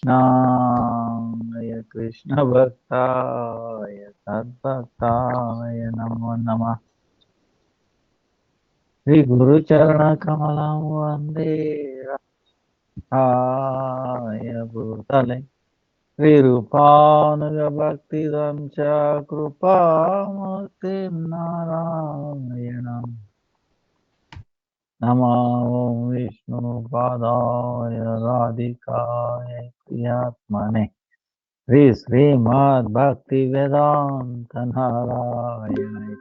Krishnaaya Krishna Bhaktaya Tadbhaktaya Namo Namah. Sri Guru Charana Kamalam Vande Radhaya Bhutale Sri Rupanuga Bhakti Damcha Krupa Murti Narayanam Namo Vishnu Padaya Radhikaya Priyatmane Sri Srimad Bhakti Vedanta Narayana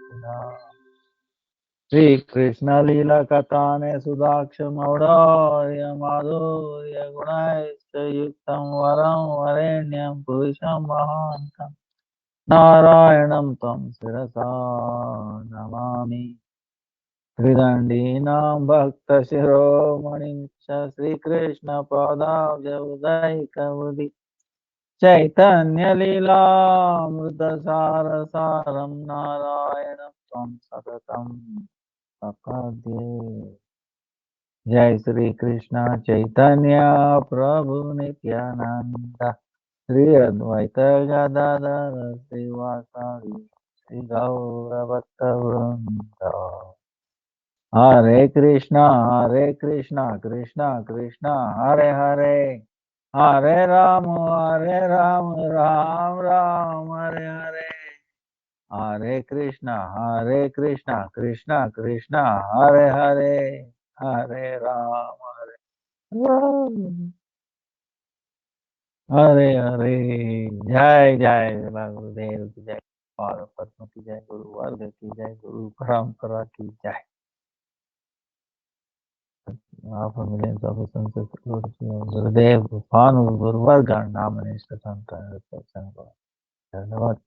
Sri Krishna Lila Katane Sudaksham Auraya Madhurya Gunaista Yuktam Varam Varenyam Purusham Mahantam Narayanam Tam Sirasa Namami Tridandinam Bhakta Shiromanim Sri Krishna Padavya Udaika Chaitanya Lila Mrita Sarasaram Narayana Tam Satatam Sakadye Jai Sri Krishna Chaitanya Prabhu Nityananda Sri Advaita Gadadara Srivasari Sri Gaura Bhakta Vrinda Hare Krishna Krishna Krishna Hare Hare Hare Ram, Ram Ram, Hare Hare. Hare Krishna, Krishna Krishna, Hare Hare. Hare Ram, Ram, Hare Hare. Jai Jai Bhagavan ki Jai. Padma Padma ki Jai, Guru Varga ki Jai, Guru Parampara ki Jai. Half a million of senses, Gurudev, Bhanu, Guru Varga, Namanishta Santa, Dhanyavad.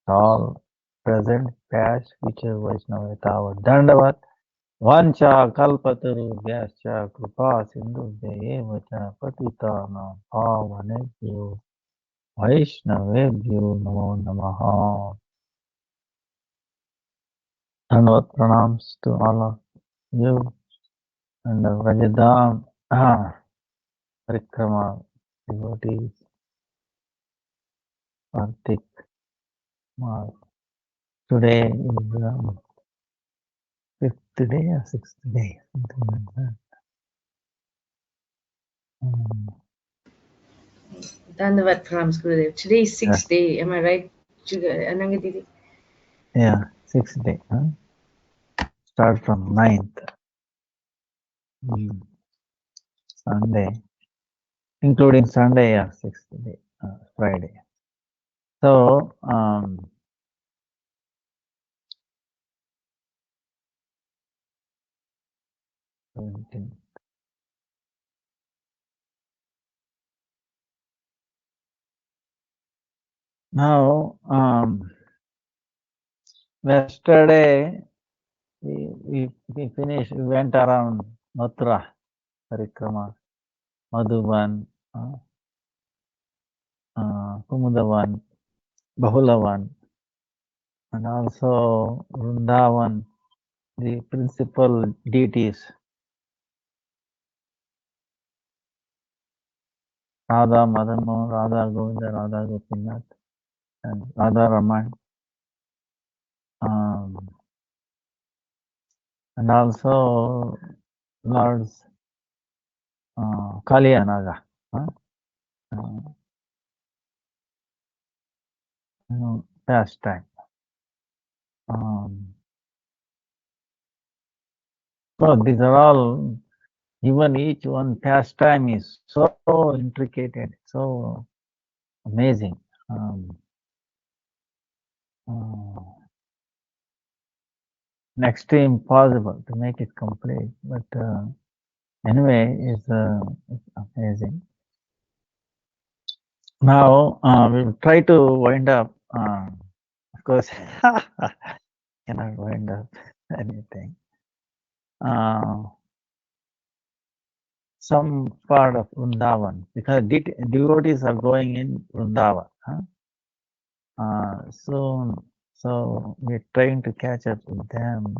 All present, past, future Vaishnava Tava Dandavat. Vancha kalpatarubhyascha kripa sindhubhya cha patitanam pavanebhyo Vaishnavebhyo namo namaha. Dandavat pranams to all of you and the Vrajadam Parikrama devotees, Kartik Mar. Today is fifth day or sixth day, something like that. Dandavat Pranams, Gurudev. Today is sixth day. Am I right, Ananga Didi? Yeah, sixth day. Start from ninth. Sunday, including Sunday, yeah, sixth day, Friday. So, now, yesterday we finished, we went around Mathura, Parikrama, Madhuban, Kumudavan, Bahulavan, and also Vrindavan, the principal deities, Radha Madan Mohan, Radha Govinda, Radha Gopinath, and Radha Raman. And also Lord's Kalyanaga, pastime. So these are all, even each one pastime is so intricate and so amazing. Next to impossible to make it complete, but anyway, it's amazing. Now we'll try to wind up. Of course, cannot wind up anything. Some part of Vrindavan, because devotees are going in Vrindavan. Soon, so we're trying to catch up with them.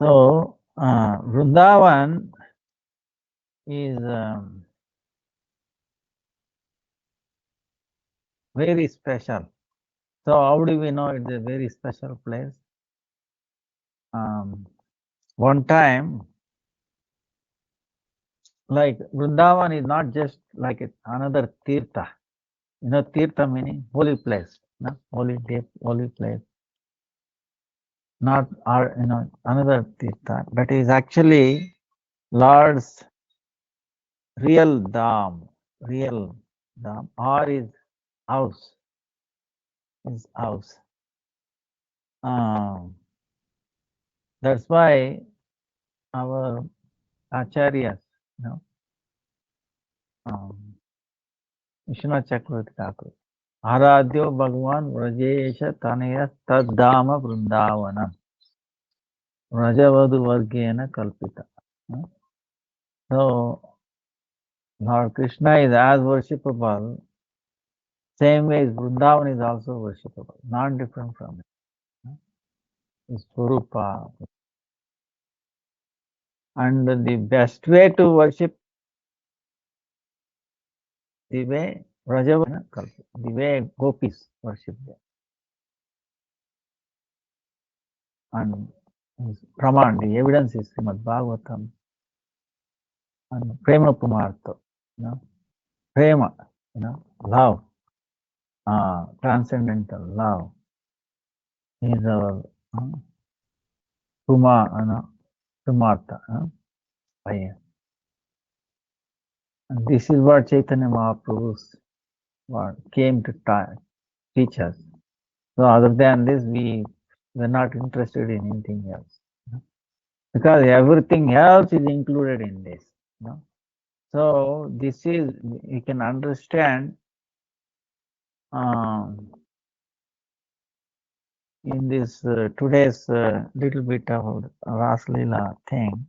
So Vrindavan is very special. So how do we know it's a very special place? One time, like Vrindavan is not just like another tirtha. You know, tirtha meaning holy place, no? Holy day, holy place. Not our, another tirtha, but is actually Lord's real dham, or his house, his house. That's why our acharyas, Vishwanath Chakravarti Thakur, Aradhyo Bhagavan Vrajesha Tanaya Taddhama Vrindavanam Rajavadu Vargena Kalpita. So, Lord Krishna is as worshipable, same way as Vrindavan is also worshipable, not different from it. It's Swarupa. And the best way to worship the way Rajavana Kalpita, the way gopis worship them. And Praman, the evidence is Srimad Bhagavatam and Prema Pumartha, Prema, love, transcendental love is our Pumartha. And this is what Chaitanya Mahaprabhu came to teach us. So other than this, we were not interested in anything else. Because everything else is included in this. So this is, you can understand in this today's little bit of Ras Leela thing,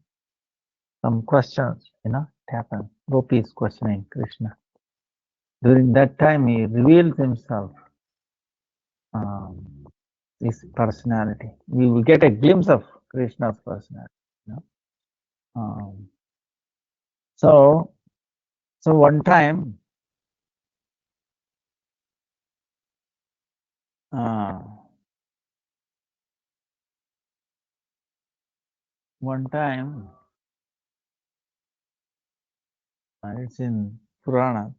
some questions, happen. Gopi is questioning Krishna. During that time, he reveals himself, his personality. We will get a glimpse of Krishna's personality. So one time, it's in Purana,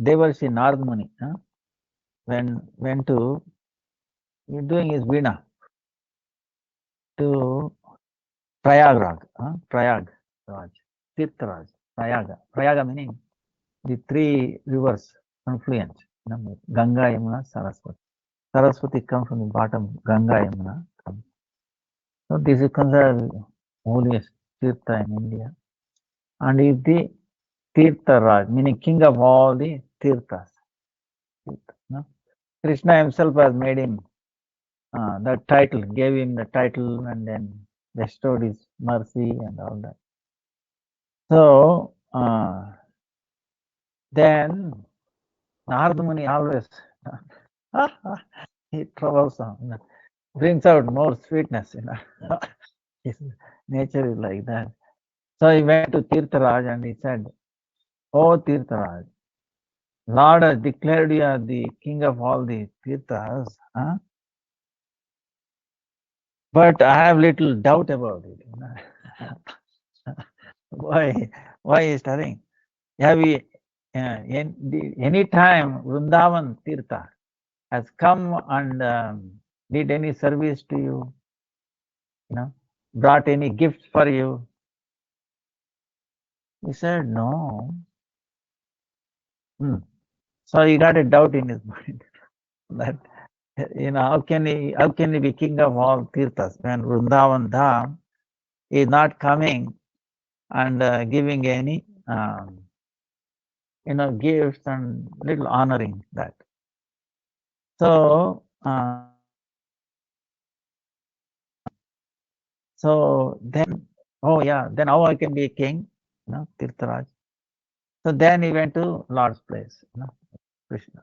Devarshi Narad Muni, went to, doing his Veena to Prayagraj, Tirtharaj, Prayaga meaning the three rivers confluence, Ganga, Yamuna, Saraswati. Saraswati comes from the bottom, Ganga, Yamuna comes. So this is considered holiest Tirtha in India. And is the Tirtharaj, meaning king of all the Tirthas. Krishna himself has made him that title, gave him the title, and then bestowed his mercy and all that. So then Narada Muni always he troubles on, brings out more sweetness, His nature is like that. So he went to Tirtharaj and he said, "Oh Tirtharaj, Lord has declared you are the king of all the Tirthas, but I have little doubt about it." Why is telling? Have we any time Vrindavan Tirtha has come and did any service to you? Brought any gifts for you? He said no. So he got a doubt in his mind that how can he be king of all Tirthas when Vrindavan Dham is not coming and giving any gifts and little honoring that. So then, then how I can be a king, Tirtharaj. So then he went to Lord's place, Krishna.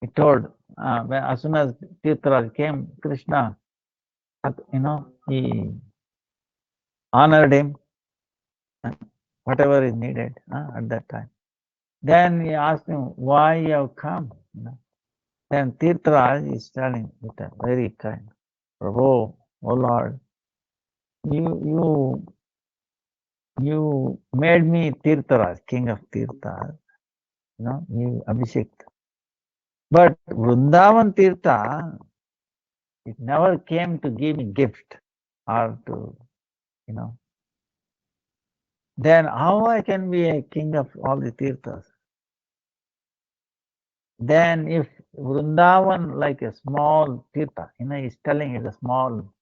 He told, as soon as Tirtharaj came, Krishna, he honored him, whatever is needed at that time. Then he asked him, why you have come? Then Tirtharaj is telling with a very kind, Prabhu, oh Lord, you made me Tirtharaj, king of Tirtha, you Abhishek. But Vrindavan Tirtha, it never came to give me gift or to, then how I can be a king of all the Tirthas? Then if Vrindavan like a small Tirtha, he's telling it's a small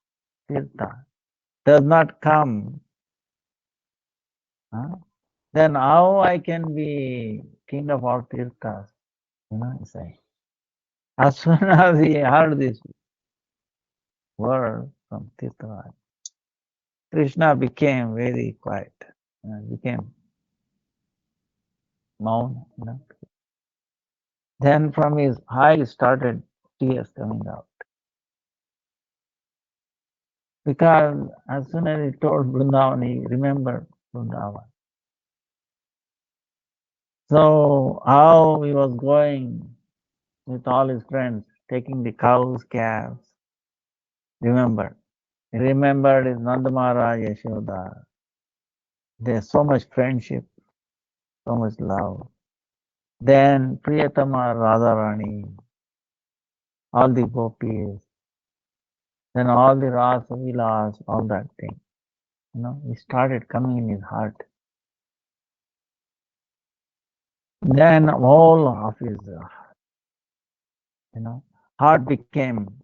Tirtha, does not come, then how I can be king of all Tirthas? He's saying. As soon as he heard this word from Tirtharaj, Krishna became very quiet, became mound. Then from his eyes started tears coming out. Because as soon as he told Vrindavan, he remembered Vrindavan. So how he was going with all his friends, taking the cows, calves, remembered. He remembered his Nanda Maharaj, Yashoda. There's so much friendship, so much love. Then Priyatama Radharani, all the gopis, then all the Rasa Vilas, all that thing. It started coming in his heart. Then all of his, heart became,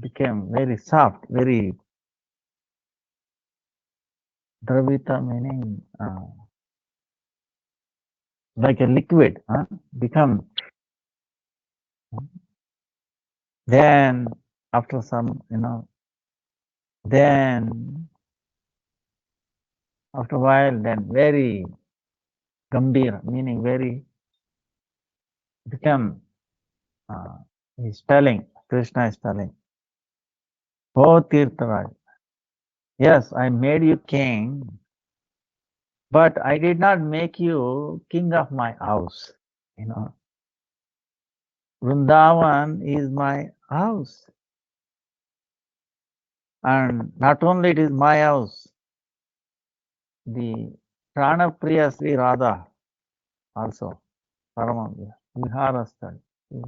became very soft, very dravita, meaning like a liquid, become. Then after some, then after a while, then very gambhir, meaning very become. He's telling, Krishna is telling, oh Tirtharaj, yes, I made you king, but I did not make you king of my house. Vrindavan is my house. And not only it is my house, the Prana Priya Sri Radha also, Paramam Viharasthal, is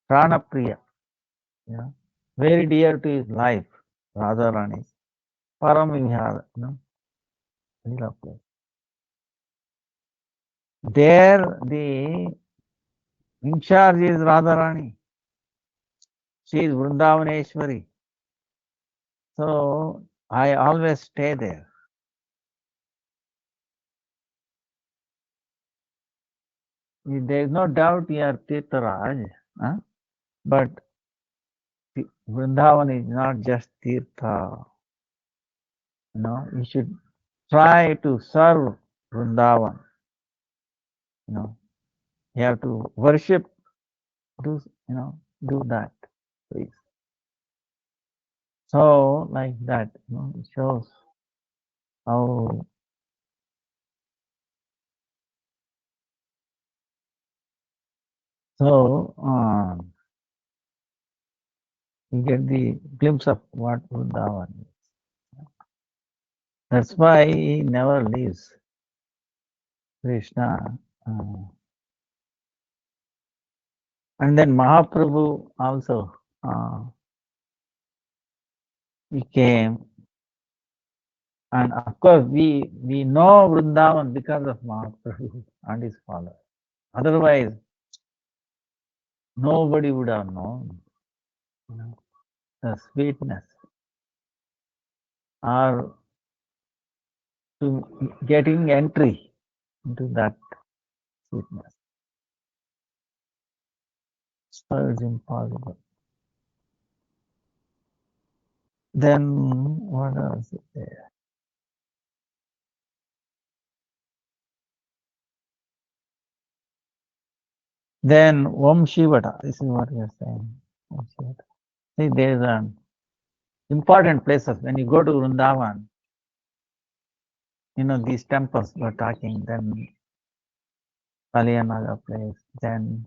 Prana Priya, very dear to his life, Radharani, Param Vihara, there the in charge is Radharani. She is Vrindavaneshwari. So I always stay there. There is no doubt you are Tirtharaj, but Vrindavan is not just Tirtha. You should try to serve Vrindavan. You have to worship, do that, please. So like that, it shows how you get the glimpse of what Vrindavan is. That's why he never leaves Krishna. And then Mahaprabhu also, he came. And of course, we know Vrindavan because of Mahaprabhu and his father. Otherwise, nobody would have known the sweetness or to getting entry into that sweetness. So it's impossible. Then what else is there? Then Om Shivata, this is what we are saying. See, there is an important places when you go to Vrindavan. these temples were talking, then Kaliyanaga place, then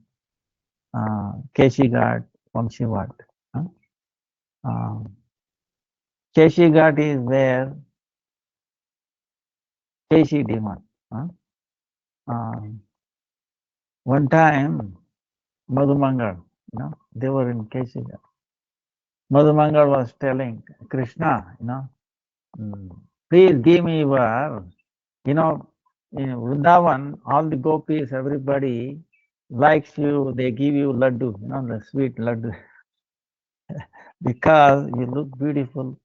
Keshi Ghat, Vamshivat. Keshi Ghat is where Keshi demon. One time, Madhumangal, they were in Keshi Ghat. Madhumangal was telling Krishna, please give me your, in Vrindavan, all the gopis, everybody likes you, they give you laddu, the sweet laddu. Because you look beautiful,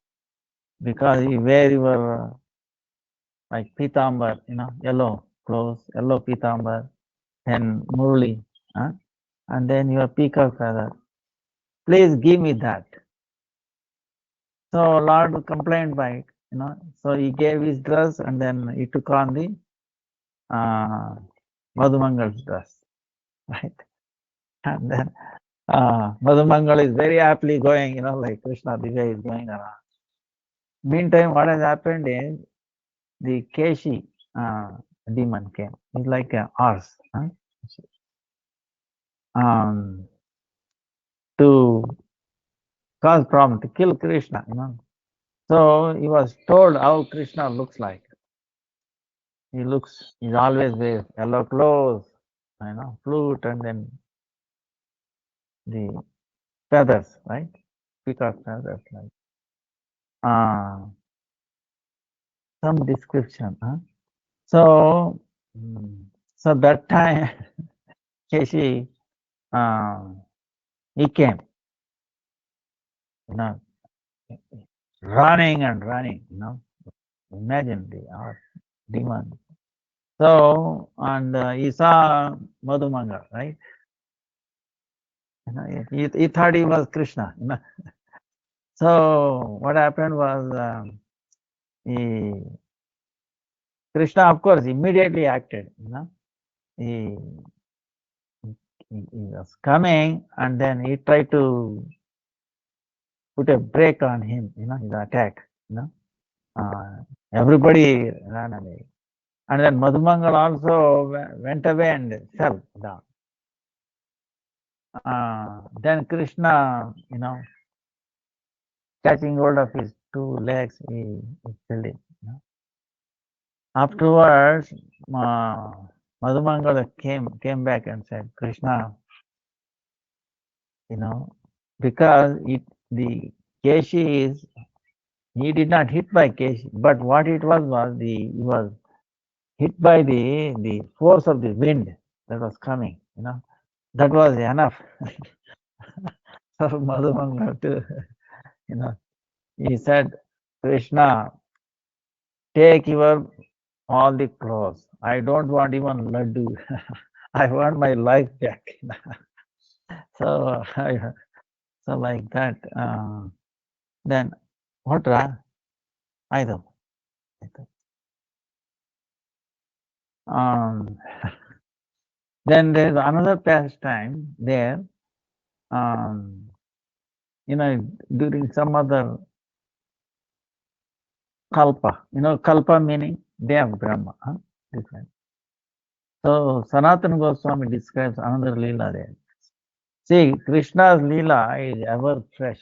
because you wear your like pitambar, yellow clothes, yellow pitambar, and murli, and then your peacock feather. Please give me that. So Lord complained by it, So he gave his dress, and then he took on the Madhumangal's dress, right? And then Madhumangal is very happily going, like Krishna, the way is going around. Meantime, what has happened is the Keshi demon came. It's like a horse to cause problem, to kill Krishna, So he was told how Krishna looks like. He's always wears yellow clothes, flute, and then the feathers, right? Peacock feathers, like some description. So that time, Keshi, he came, running and running, Imagine the demon. So, and he saw Madhumangal, right? He thought he was Krishna. So what happened was, Krishna, of course, immediately acted. He was coming, and then he tried to put a brake on him. His attack. Everybody ran away. And then Madhumangal also went away and fell down. Then Krishna, catching hold of his two legs, he killed him. Afterwards, Madhumangal came back and said, Krishna, because the Keshi is, he did not hit by Keshi, but what it was he was hit by the force of the wind that was coming, that was enough for Madhumangal to, he said, Krishna, take your all the clothes. I don't want even laddu. I want my life back. So, so like that. Then what? I don't. Then there's another pastime there. During some other kalpa. Kalpa meaning day of Brahma. Different. So Sanatana Goswami describes another lila there. See, Krishna's lila is ever fresh.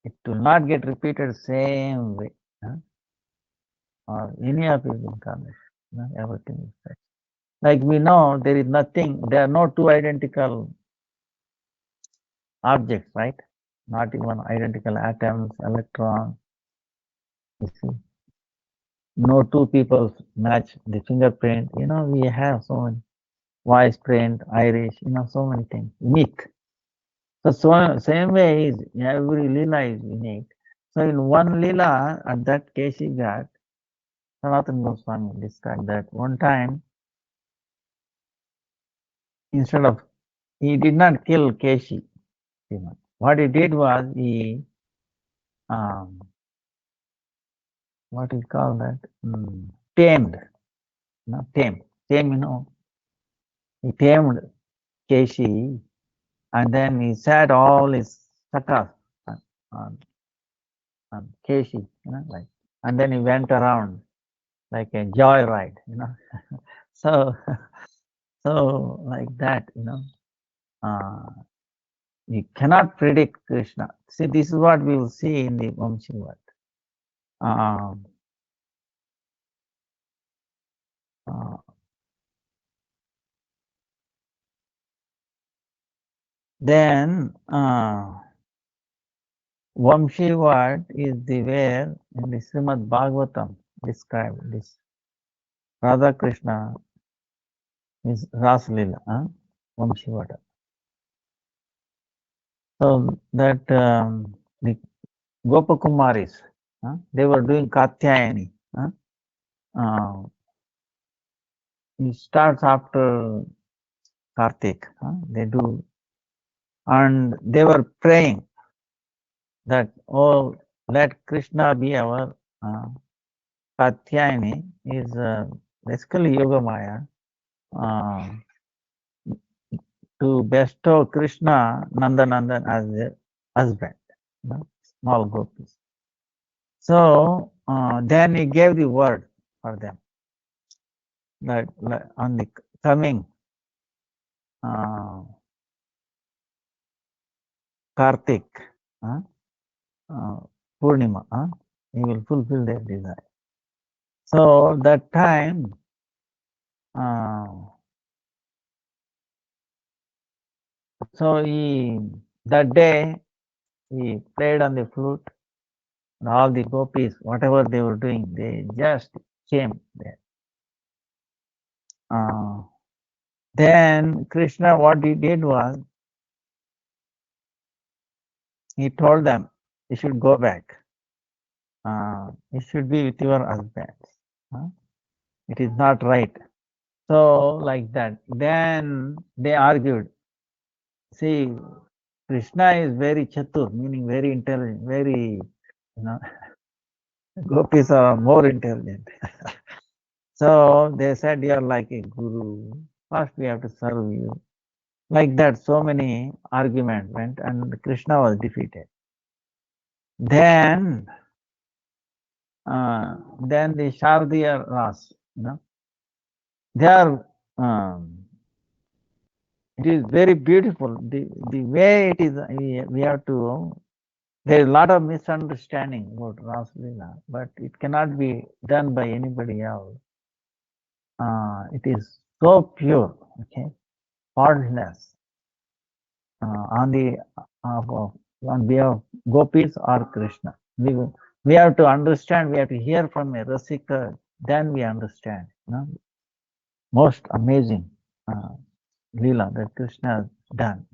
It will not get repeated same way. Or any of his incarnations. Everything is fresh. Like we know, there is nothing, there are no two identical objects, right? Not even identical atoms, electrons. You see, no two people match the fingerprint. We have so many voice print, iris, so many things unique. So same way is every lila is unique. So in one lila, at that Keshi Ghat, Sanatana Goswami described that one time, instead of, he did not kill Keshi. What he did was he, what is called that? Tamed. Tame. He tamed Keshi, and then he sat all his sakas on Keshi, like and then he went around like a joyride, So, so like that, you cannot predict Krishna. See, this is what we will see in the Vamshivat. Um, uh, then Vamshivat is the where in the Srimad Bhagavatam described this Radha Krishna is Raslila, Vamshivata. So that the Gopakumaris, they were doing Katyayani. It starts after Kartik. They do, and they were praying that, oh, let Krishna be our Katyayani, is basically Yogamaya, to bestow Krishna Nandanandan as their husband, small gopis. So then he gave the word for them that on the coming Kartik, Purnima, he will fulfill their desire. So that time, that day, he played on the flute, and all the gopis, whatever they were doing, they just came there. Then Krishna, what he did was, he told them, you should go back. You should be with your husbands. It is not right. So like that. Then they argued. See, Krishna is very chatur, meaning very intelligent, very, gopis are more intelligent. So they said, you are like a guru. First we have to serve you. Like that, so many arguments went, and Krishna was defeated. Then the Shardiya Ras, they are, it is very beautiful. The way it is, we have to, there is a lot of misunderstanding about Ras Leela, but it cannot be done by anybody else. It is so pure, okay, faultless, on behalf of gopis or Krishna. We have to understand, we have to hear from a Rasika, then we understand. Most amazing Leela that Krishna has done.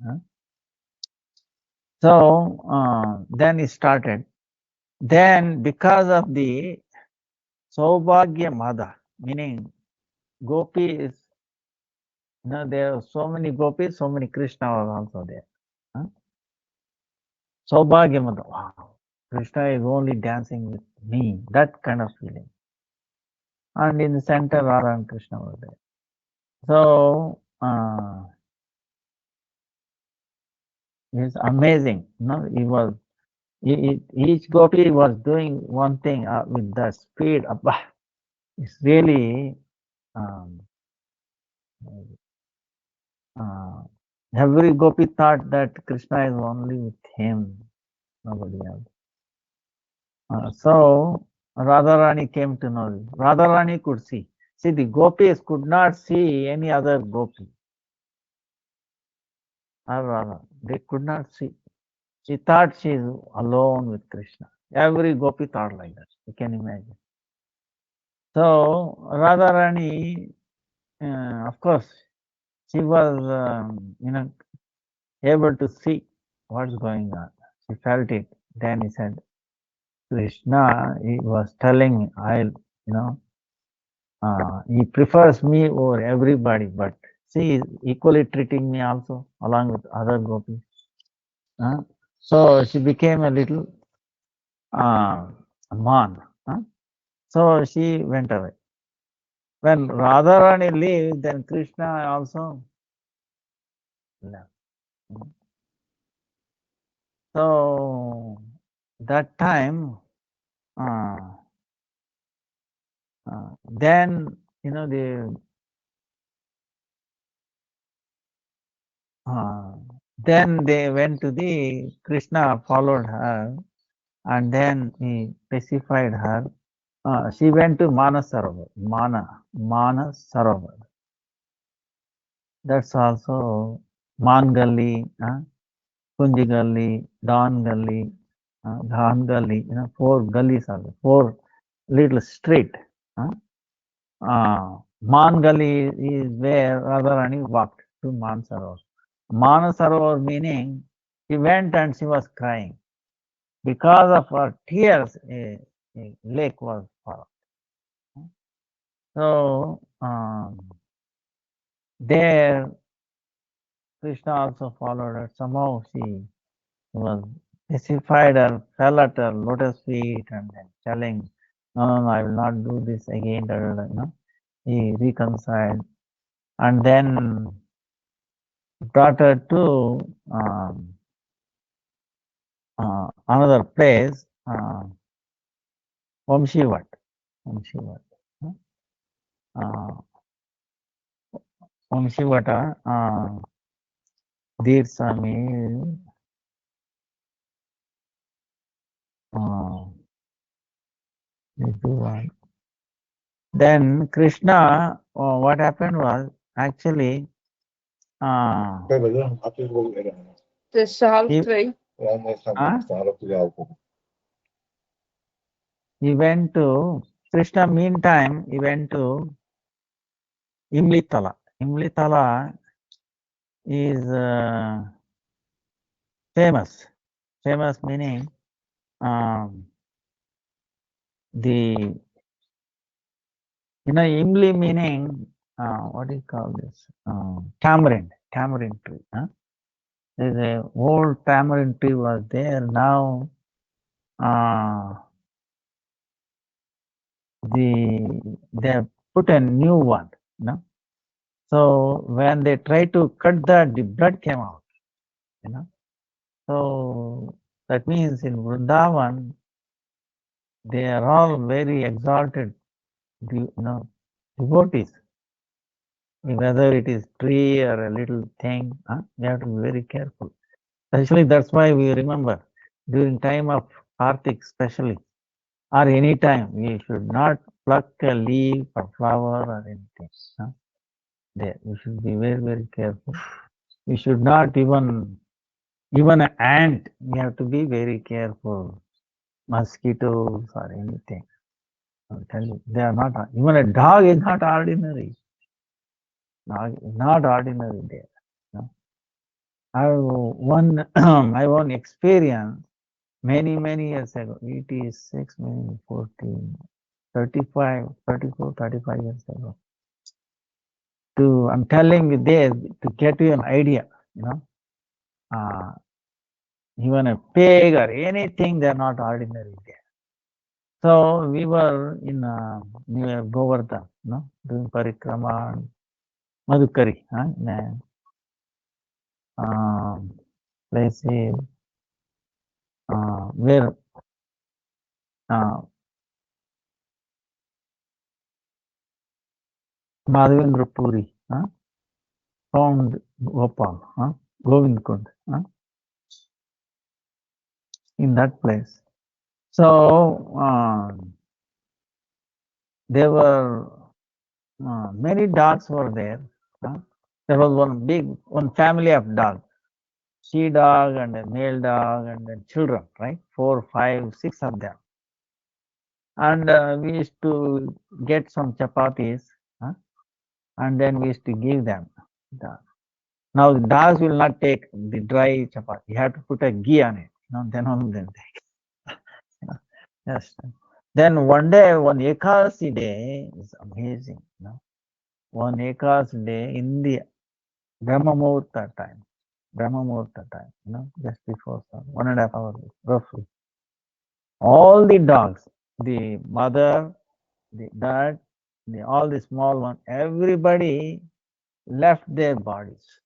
So then it started. Then because of the Saubhagya Mada, meaning gopis, there are so many gopis, so many Krishna was also there. Saubhagya Mada, wow, Krishna is only dancing with me, that kind of feeling. And in the center, Radha and Krishna were there. So it's amazing. Each gopi was doing one thing with the speed. It's really every gopi thought that Krishna is only with him, nobody else. So Radharani came to know this. Radharani could see. See, the gopis could not see any other gopi. They could not see. She thought she is alone with Krishna. Every gopi thought like that. You can imagine. So Radharani, of course, she was, able to see what's going on. She felt it. Then he said, Krishna, he was telling me, he prefers me over everybody, but she is equally treating me also along with other gopis. So she became a little man. So she went away. When Radharani leaves, then Krishna also left. So that time, Then, you know, then they went to the Krishna followed her, and then he specified her. She went to Manasarovar, Manasarovar. That's also Mangali, Kunji Gully, Don Gully, Ghan Gully. You know, 4 gullies are there, 4 little street. Man Gully is where Radharani walked to Mansarovar. Manasarovar meaning she went and she was crying. Because of her tears, a lake was formed. So there, Krishna also followed her. Somehow she was pacified her, fell at her lotus feet, and then telling, "No, I will not do this again." You know, he reconciled, and then brought her to another place, Vamshivat. Vamshivat. Vamshivata, Dhir Swami, then Krishna, what happened was actually Het is half he, 2. he went to Krishna. Meantime, he went to Imlitala. Imlitala is famous. Famous meaning the Imli meaning what do you call this? Tamarind tree. There's a old tamarind tree was there. Now they put a new one. So when they try to cut that, the blood came out. So that means in Vrindavan they are all very exalted, devotees. Whether it is tree or a little thing, we have to be very careful. Especially that's why we remember during time of Kartik, especially, or any time, we should not pluck a leaf or flower or anything. There, we should be very, very careful. We should not even an ant. We have to be very careful. Mosquitoes or anything. I'll tell you, they are not. Even a dog is not ordinary. Dog is not ordinary there. I have one my own experience many years ago. 86, maybe 14, 35, 34, 35 years ago. I'm telling you this to get you an idea, even a pig or anything, they're not ordinary there. So we were in near Govardhan, doing parikrama, Madhukari, place where Madhavendra Puri found Gopal, Govind Kund, in that place. So there were many dogs were there. There was one family of dogs, she dog and a male dog and then children, right? 4, 5, 6 of them. And we used to get some chapatis, and then we used to give them. Now the dogs will not take the dry chapati. You have to put a ghee on it. Then only they take. Yes. Then one day, one Ekadasi day is amazing. One Ekadasi day in the Brahma Muhurta time, just before sun, 1.5 hours roughly. All the dogs, the mother, the dad, all the small one, everybody left their bodies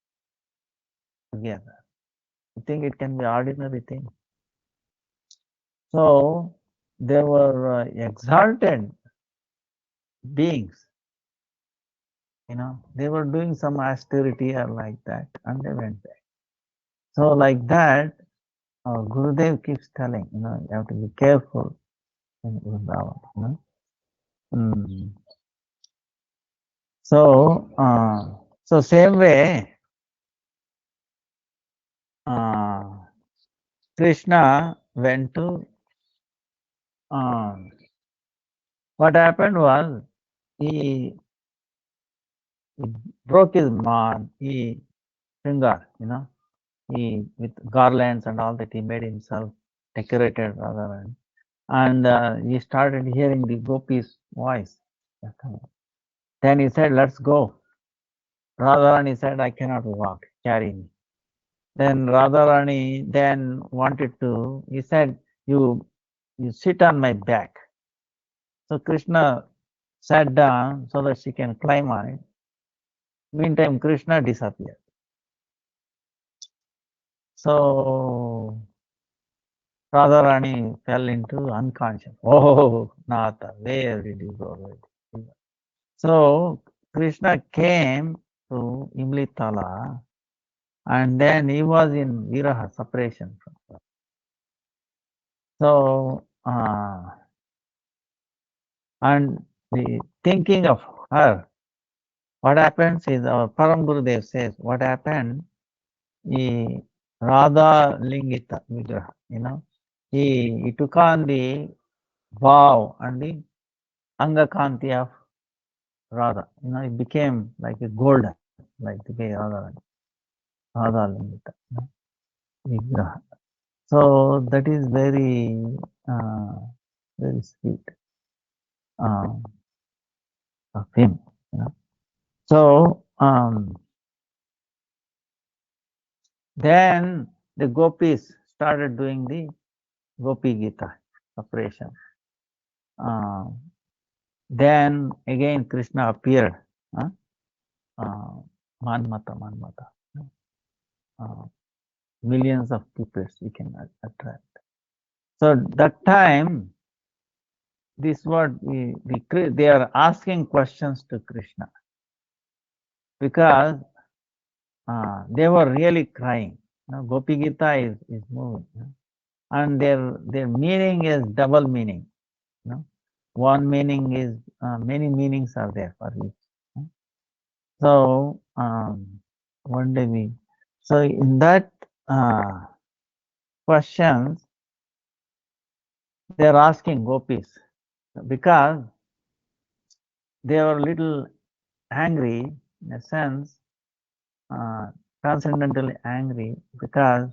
together. You think it can be ordinary thing? So they were exalted beings. They were doing some austerity or like that, and they went back. So like that, Gurudev keeps telling, you have to be careful in Vrindavan. Mm. So same way, Krishna went to. What happened was he broke his man. He finger, he with garlands and all that he made himself decorated rather and he started hearing the gopis' voice. Then he said, "Let's go." Radharani said, "I cannot walk. Carry me." Then Radharani then wanted to. He said, "You sit on my back." So Krishna sat down so that she can climb on it. Meantime, Krishna disappeared. So Radharani fell into unconscious. Oh, Nata, where did you go? So Krishna came to Imlitala and then he was in Viraha, separation from her. So, and the thinking of her, what happens is our Param Gurudev says, what happened? He Radha Lingita Vigraha, he took on the vow and the Angakanti of Radha. It became like a golden, like the way Radha Lingita Vigraha. So that is very, very sweet of him. So then the gopis started doing the Gopi Gita operation. Then again Krishna appeared. Manmata. Millions of people we can attract. So that time, this what they are asking questions to Krishna because they were really crying. Gopi Gita is moving, and their meaning is double meaning. One meaning is many meanings are there for each. So one day so in that questions they are asking gopis because they were a little angry in a sense, transcendentally angry because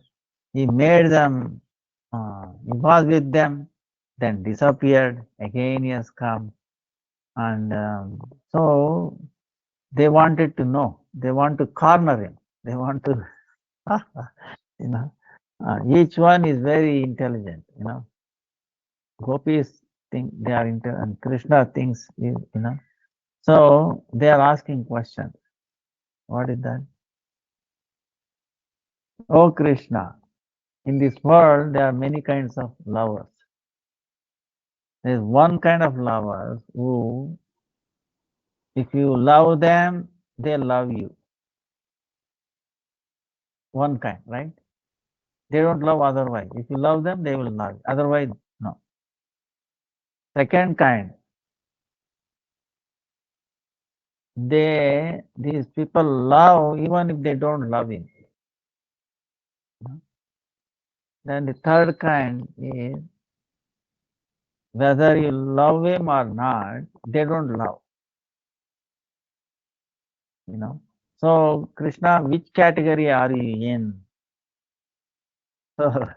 he made them, he was with them, then disappeared, again he has come. And so they wanted to know, they want to corner him, they want to, each one is very intelligent, Gopis think they are intelligent, and Krishna thinks, so they are asking questions. What is that? Oh Krishna, in this world there are many kinds of lovers. There is one kind of lovers who, if you love them, they love you. One kind, right? They don't love otherwise. If you love them, they will love you. Otherwise, no. Second kind, these people love even if they don't love him. Then the third kind is whether you love him or not, they don't love. So Krishna, which category are you in? So,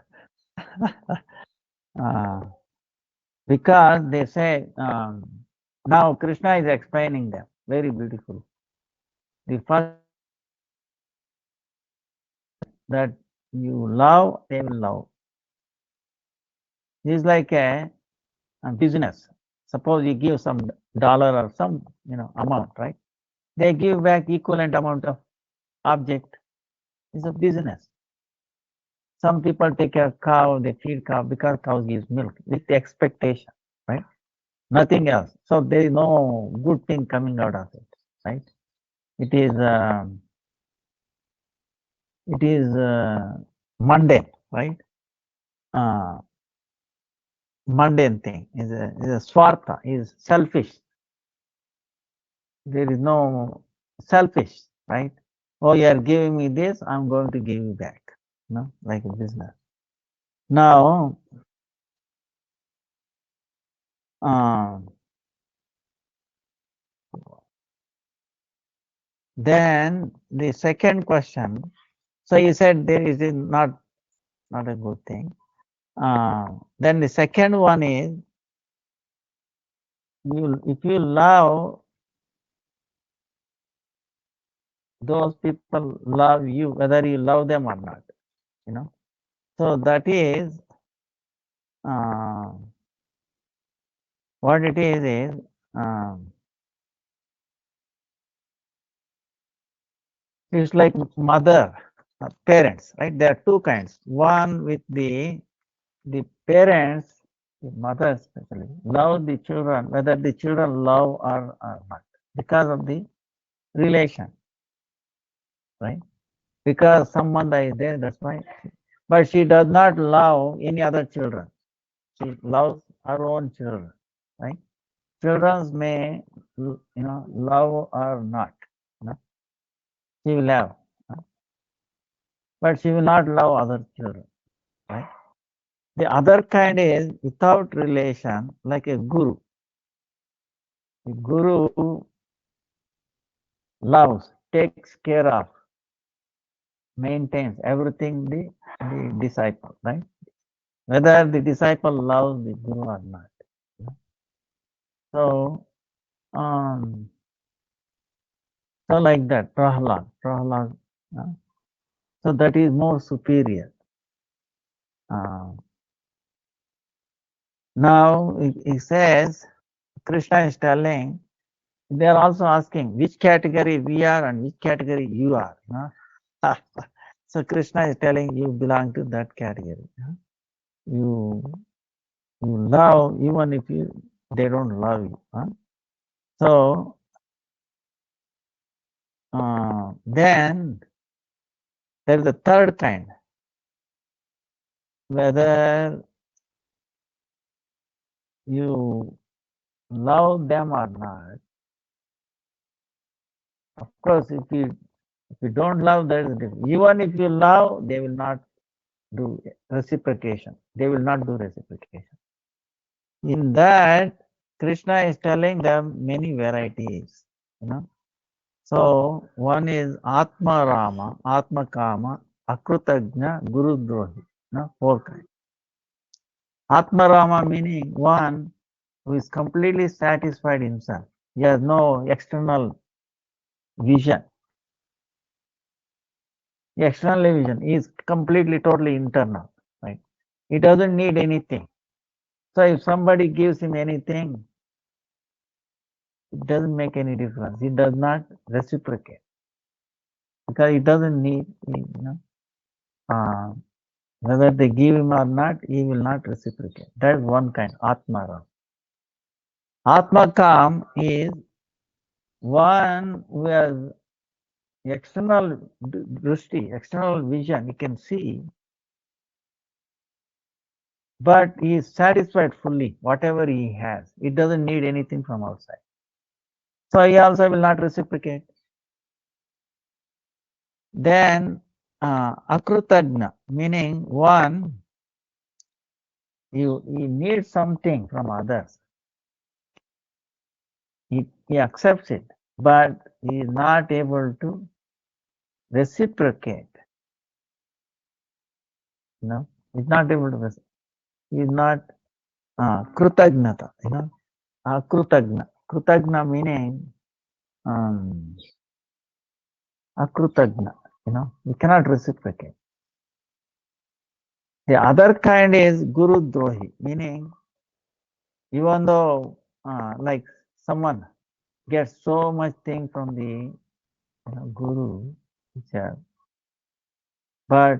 because they say, now Krishna is explaining them very beautiful. The first that you love, they will love. It's like a business. Suppose you give some dollar or some amount, right? They give back equivalent amount of object. It's a business. Some people take a cow, they feed cow because cows gives milk with the expectation, right? nothing else. So there is no good thing coming out of it, right? It is mundane, right? Uh, Mundane thing is a swartha, is selfish. There is no selfish, right? Oh, you are giving me this, I'm going to give you back, like a business. Now, then the second question. So you said there is not a good thing. Then the second one is if you love, those people love you whether you love them or not. So that is what it is it's like mother, parents, right? There are two kinds. One with the parents, the mother especially, love the children, whether the children love or not, because of the relation, right? Because someone is there, that's why. But she does not love any other children. She loves her own children, right? Children may, love or not. She will love, but she will not love other children, right? The other kind is without relation, like a guru. The guru loves, takes care of, maintains everything the disciple, right? Whether the disciple loves the guru or not. So, so like that, Prahlad. So that is more superior. Now he says, Krishna is telling, they are also asking which category we are and which category you are. So Krishna is telling you belong to that category. You love even if they don't love you. So then there is a third kind, whether you love them or not. Of course, if you don't love, that is different. Even if you love, they will not do reciprocation. They will not do reciprocation. In that, Krishna is telling them many varieties. So one is Atma Rama, Atma Kama, Akrutagna, Guru Drohi. Four kinds. Atma Rama meaning one who is completely satisfied himself. He has no external vision. The external vision is completely, totally internal, right? He doesn't need anything. So if somebody gives him anything, it doesn't make any difference. He does not reciprocate because he doesn't need, whether they give him or not, he will not reciprocate. That is one kind, Atmaram. Atmakam is one who has external drushti, external vision, he can see, but he is satisfied fully, whatever he has. He doesn't need anything from outside. So he also will not reciprocate. Then Akrutagna, meaning one, he needs something from others. He accepts it, but he is not able to reciprocate. He's not able to reciprocate. He is not Krutagnata, Krutagna. Krutagna meaning Akrutagna, he cannot reciprocate. The other kind is Guru Drohi, meaning even though like someone gets so much thing from the guru teacher, but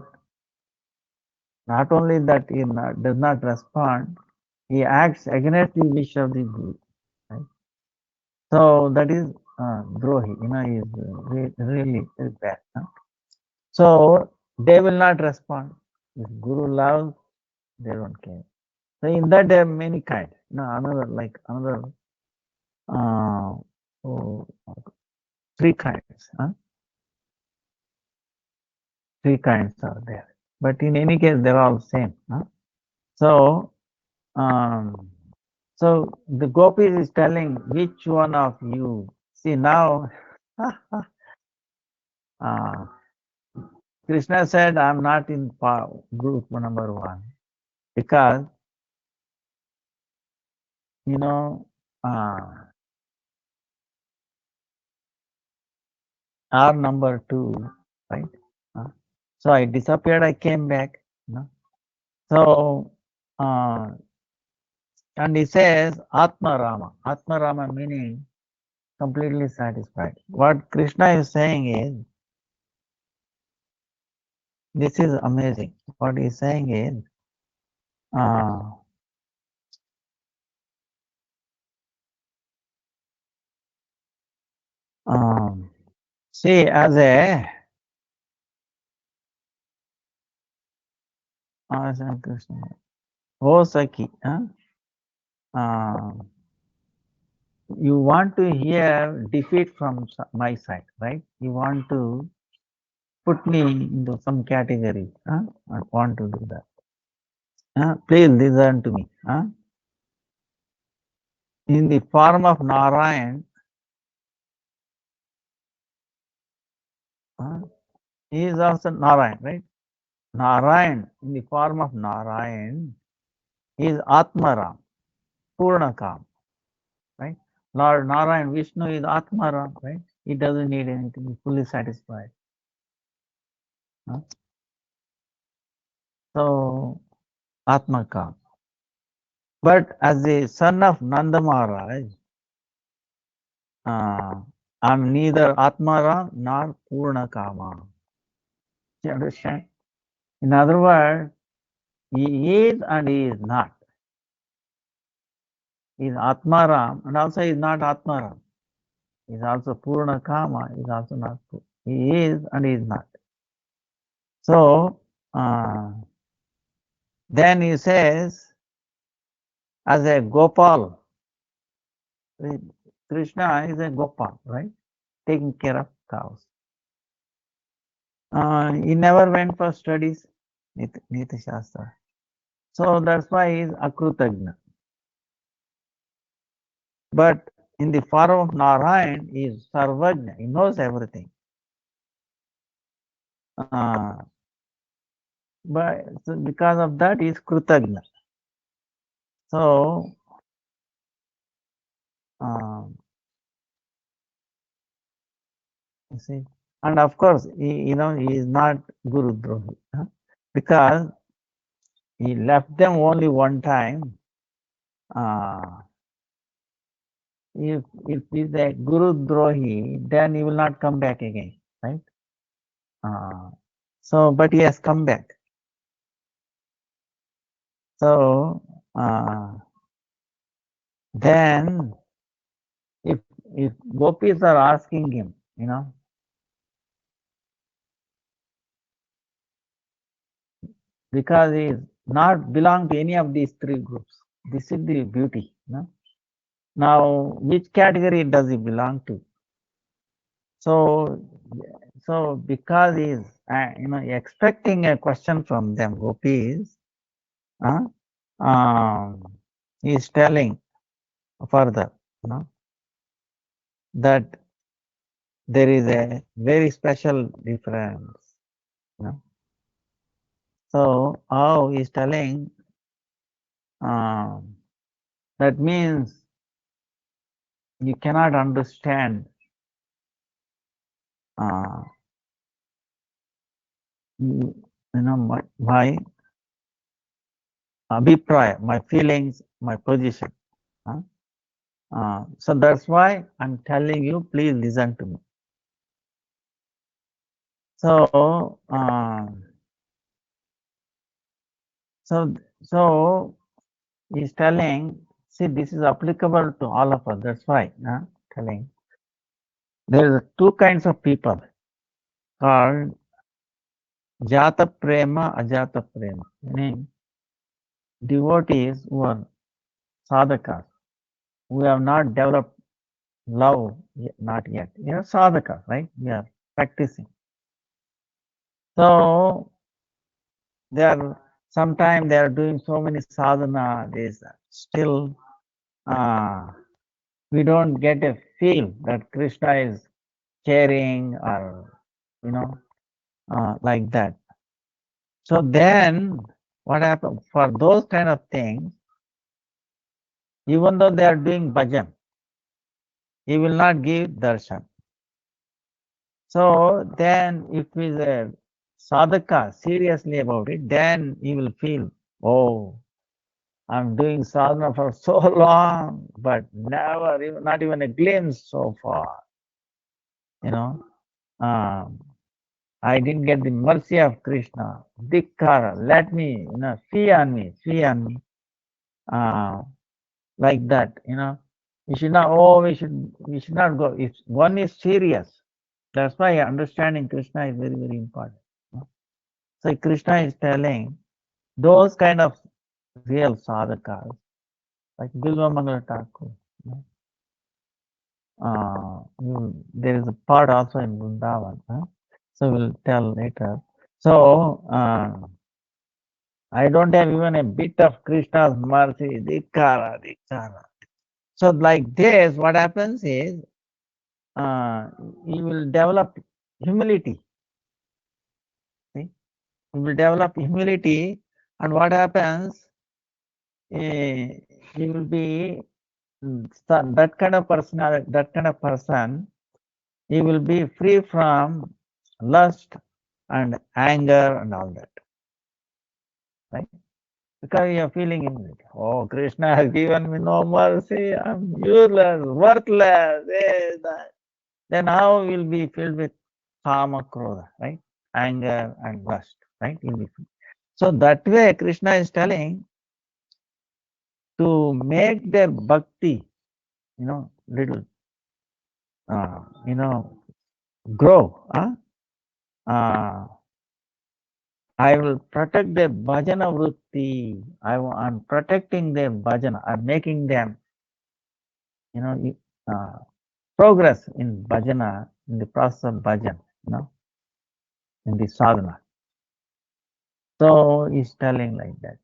not only that he does not respond, he acts against the wish of the Guru. Right? So that is Drohi, he is really is bad. Huh? So they will not respond. If Guru loves, they don't care. So in that there are many kinds. Another uh, oh, three kinds. Huh? Three kinds are there. But in any case, they're all same. Huh? So, so the gopis is telling which one of you. See now, Krishna said, "I'm not in group number one because you know are number two, right? So I disappeared. I came back. So." And he says Atma Rama. Atma Rama meaning completely satisfied. What Krishna is saying is, this is amazing. What he's saying is, see, as a Krishna, oh Saki, you want to hear defeat from my side, right? You want to put me into some category. I want to do that. Please listen to me. In the form of Narayan, he is also Narayan, right? Narayan, in the form of Narayan, is Atmaram, Purnakam, right? Lord Narayan, Vishnu is Atmaram, right? He doesn't need anything, he's fully satisfied. So, Atmakam. But as the son of Nanda Maharaj, I'm neither Atmaram nor Purnakama. You understand? In other words, he is and he is not. He is Atmaram and also he is not Atmaram. He is also Purnakama, he is also not. He is and he is not. So, then he says, as a Gopal, Krishna is a Gopal, right? Taking care of cows. He never went for studies, Niti Shastra. So that's why he is Akrutagna. But in the form of Narayan, he is Sarvajna, he knows everything. But so because of that, he is Krutagna. So, you see, and of course, he is not Guru Drohi, because he left them only one time. If he's a Guru Drohi, then he will not come back again, right? So, but he has come back. So, then if gopis are asking him, because he is not belong to any of these three groups. This is the beauty. Now, which category does he belong to? So because he is expecting a question from them, gopis, he is telling further, that there is a very special difference. So how he is telling, that means you cannot understand my abhipraya, my feelings, my position. So that's why I'm telling you, please listen to me. So, so he's telling, see, this is applicable to all of us. That's why telling there are two kinds of people called Jata Prema, Ajata Prema, meaning devotees who are sadhakas, who have not developed love, not yet. We are sadhakas, right? We are practicing. So they are sometimes they are doing so many sadhana. This still we don't get a feel that Krishna is caring or like that. So then what happens for those kind of things? Even though they are doing bhajan, he will not give darshan. So then if he is a sadhaka seriously about it, then he will feel, oh, I'm doing sadhana for so long, but never, not even a glimpse so far. I didn't get the mercy of Krishna. Dikkara, let me, fee on me. Like that, we should not, we should not go. If one is serious, that's why understanding Krishna is very, very important. So Krishna is telling those kind of real sadhakas, like Bilva Mangala Thakur. There is a part also in Vrindavan. So we'll tell later. So I don't have even a bit of Krishna's mercy. Dikkara. So like this, what happens is you will develop humility. See? You will develop humility, and what happens? You will be that kind of personality, that kind of person. He will be free from lust and anger and all that, right? Because you are feeling humility. Oh, Krishna has given me no mercy. I'm useless, worthless. That. Then how will be filled with kama krodha, right? Anger and lust, right? So that way, Krishna is telling to make their bhakti, little, grow. I will protect their bhajana vritti. I'm protecting their bhajana. I'm making them, progress in bhajana, in the process of bhajan, in the sadhana. So he's telling like that.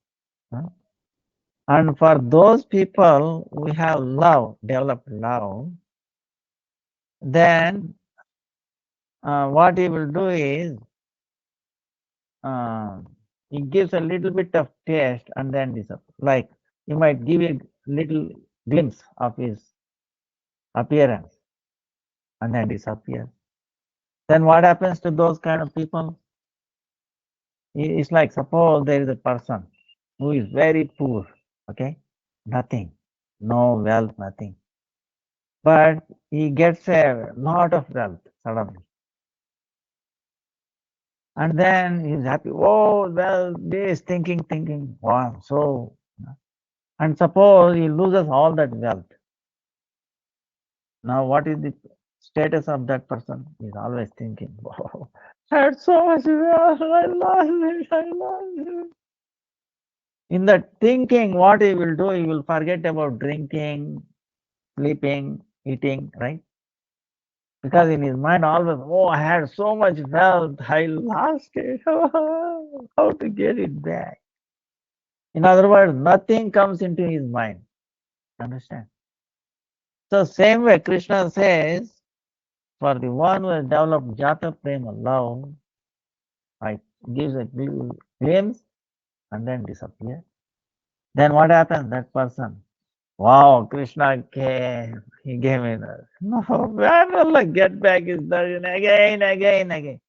And for those people who have love, developed love, then what he will do is he gives a little bit of taste and then disappears. Like you might give a little glimpse of his appearance and then disappears. Then what happens to those kind of people? It's like suppose there is a person who is very poor, okay, nothing, no wealth, nothing, but he gets a lot of wealth suddenly. And then he's happy. Oh, well, this thinking, wow, so. And suppose he loses all that wealth. Now, what is the status of that person? He's always thinking, wow, I had so much wealth, I lost it. In that thinking, what he will do, he will forget about drinking, sleeping, eating, right? Because in his mind always, oh, I had so much wealth, I lost it. How to get it back? In other words, nothing comes into his mind. Understand? So same way Krishna says, for the one who has developed Jata Prema love, I gives a glimpse and then disappears. Then what happens? That person, wow, Krishna came, he gave me that. No, when will I get back his darshan again?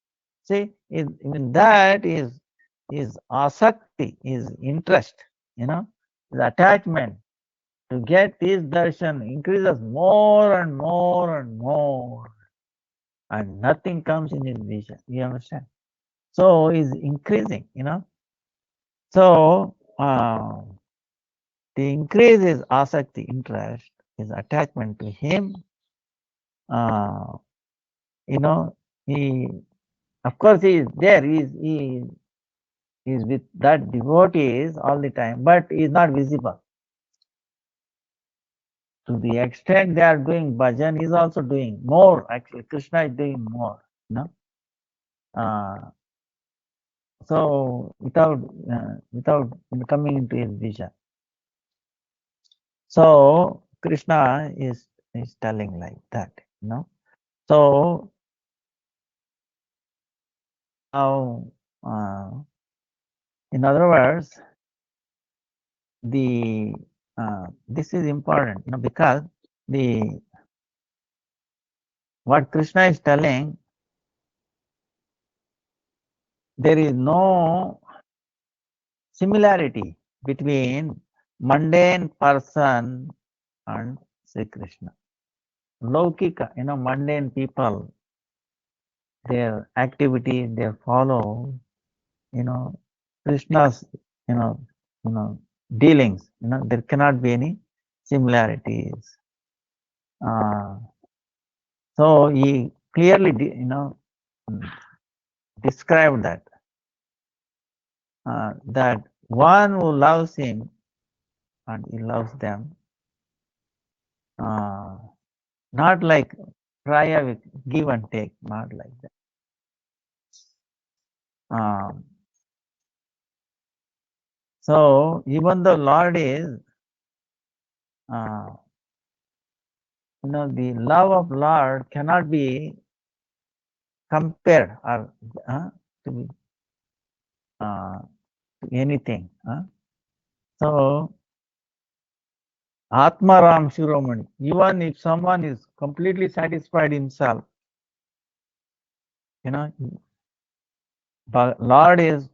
See, even that is asakti, is interest, his attachment to get his darshan increases more and more and more, and nothing comes in his vision. You understand? So is increasing, So increase his asakti, interest, his attachment to him, he, of course, he is there. He is with that devotees all the time, but he is not visible. To the extent they are doing bhajan, he is also doing more. Actually, Krishna is doing more. So without coming into his vision. So Krishna is telling like that. So now, in other words, this is important, because what Krishna is telling, there is no similarity between mundane person and Sri Krishna. Laukika, mundane people, their activities, they follow, Krishna's, dealings. There cannot be any similarities. So he clearly, described that that one who loves him and he loves them, not like Raya with give and take, not like that. So even the Lord is, the love of Lord cannot be compared or to anything. So Atmaram Shiromani, even if someone is completely satisfied himself, but Lord is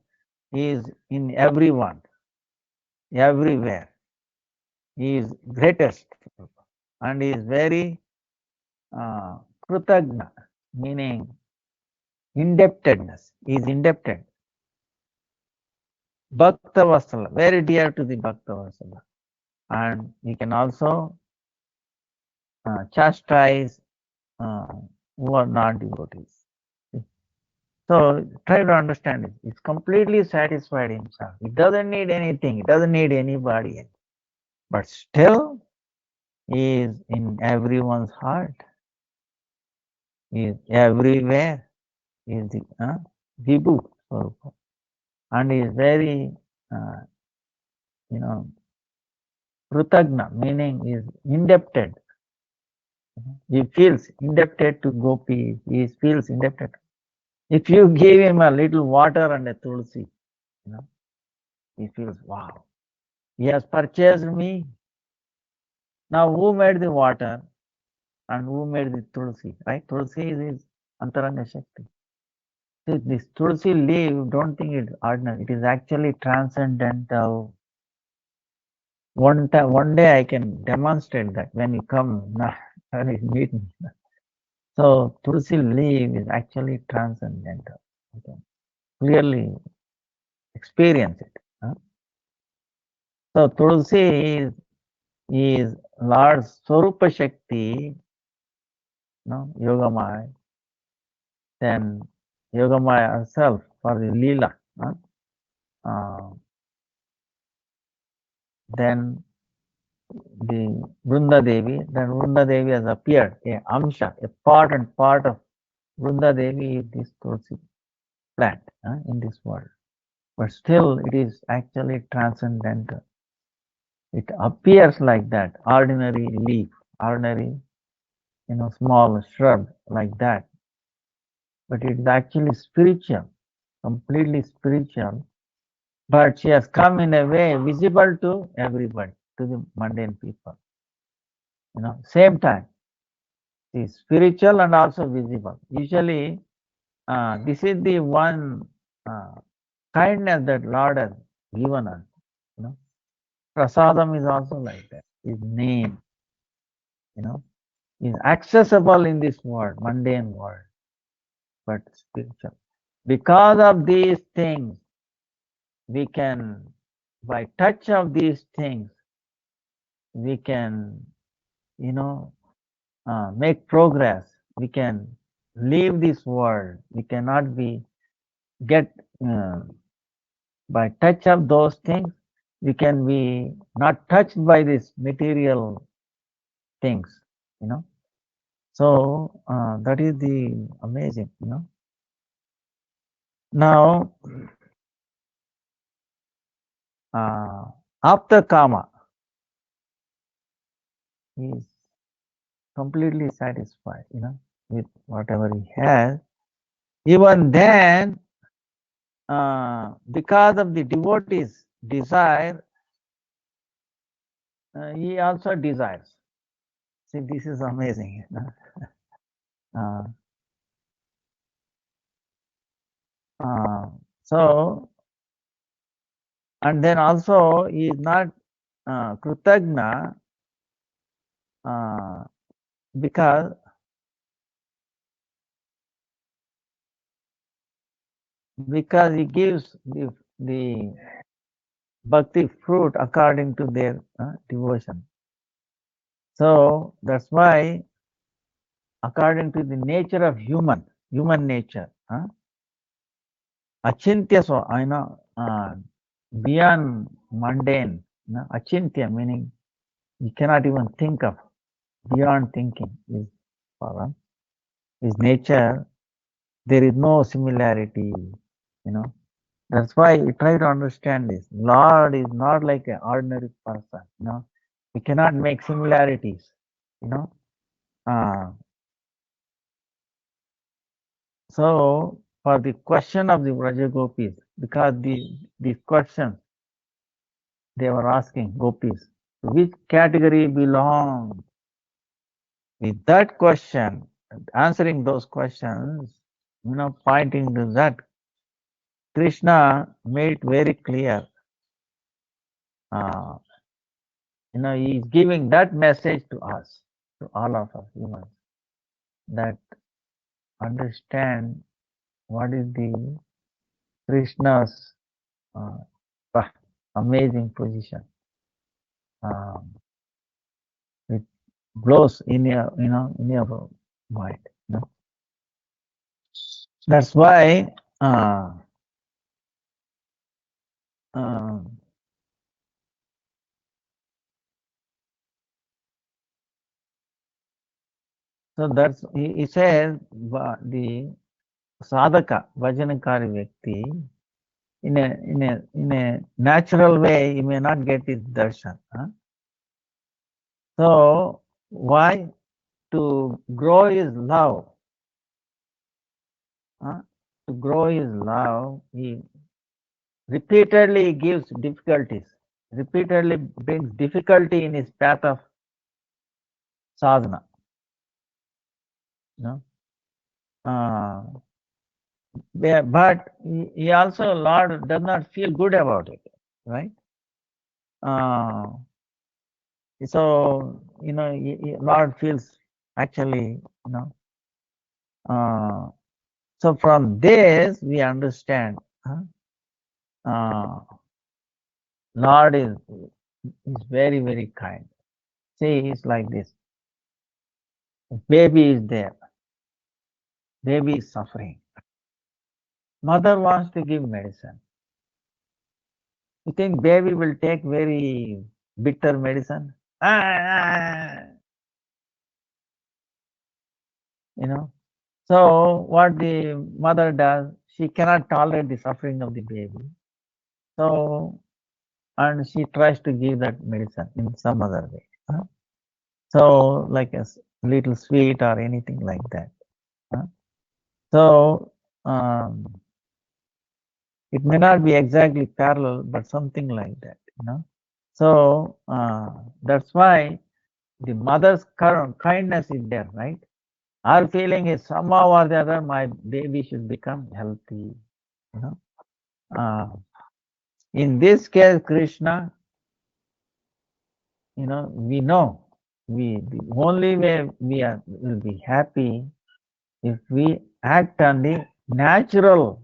in everyone, everywhere. He is greatest and he is very krutagna, meaning indebtedness. He is indebted. Bhakta Vasala, very dear to the Bhakta Vasala. And he can also chastise who are not devotees. So try to understand it. It's completely satisfied himself. It doesn't need anything. It doesn't need anybody. But still, he is in everyone's heart. He is everywhere. He is the Vibhu Swarupa. And he is very, Krutagna, meaning he is indebted. He feels indebted to gopis. He feels indebted. If you give him a little water and a tulsi, he feels, wow, he has purchased me. Now who made the water and who made the tulsi, right? Tulsi is Antaranga Shakti. See, this tulsi leaf, don't think it's ordinary. It is actually transcendental. One day I can demonstrate that when you come, when you meet me. So tulsi leaf is actually transcendental. Okay. Clearly experience it. So tulsi is Lord's Swarupa Shakti, Yogamaya. Then Yogamaya herself for the Leela. Then the Vrunda Devi. Then Vrunda Devi has appeared, a Amsha, a part and part of Vrunda Devi is this tulsi plant in this world. But still it is actually transcendental. It appears like that, ordinary leaf, ordinary, small shrub like that. But it is actually spiritual, completely spiritual. But she has come in a way visible to everybody, to the mundane people. Same time. She is spiritual and also visible. Usually, this is the one kindness that Lord has given us. Prasadam is also like that. His name, is accessible in this world, mundane world, but spiritual. Because of these things, we can, by touch of these things, we can, make progress. We can leave this world. We cannot get by touch of those things. We can be not touched by these material things. So that is the amazing. Now, after karma, he is completely satisfied, with whatever he has. Even then, because of the devotee's desire, he also desires. See, this is amazing. So, and then also he is not Kritagna because he gives the bhakti fruit according to their devotion. So that's why, according to the nature of human nature, achintya, so I know beyond mundane, achintya meaning you cannot even think of, beyond thinking is for his nature. There is no similarity, That's why we try to understand this. Lord is not like an ordinary person, We cannot make similarities, So for the question of the Vraja Gopis, because the question they were asking Gopis, which category belong? With that question, answering those questions, pointing to that, Krishna made it very clear. He is giving that message to us, to all of us humans, that understand what is the Krishna's amazing position. It blows in your, in your mind. That's why. So that's, he says, the sadhaka, vajanakari vyakti, in a natural way, he may not get his darshan. So why? To grow his love. To grow his love, he repeatedly gives difficulties, repeatedly brings difficulty in his path of sadhana. But he also, Lord does not feel good about it, right? So, Lord feels actually, so from this we understand, Lord is very, very kind. See, it's like this. Baby is there. Baby is suffering. Mother wants to give medicine. You think baby will take very bitter medicine? So what the mother does, she cannot tolerate the suffering of the baby. So, and she tries to give that medicine in some other way. So, like a little sweet or anything like that. So, it may not be exactly parallel, but something like that, So, that's why the mother's kindness is there, right? Our feeling is somehow or the other, my baby should become healthy, In this case, Krishna, we know the only way we will be happy if we act on the natural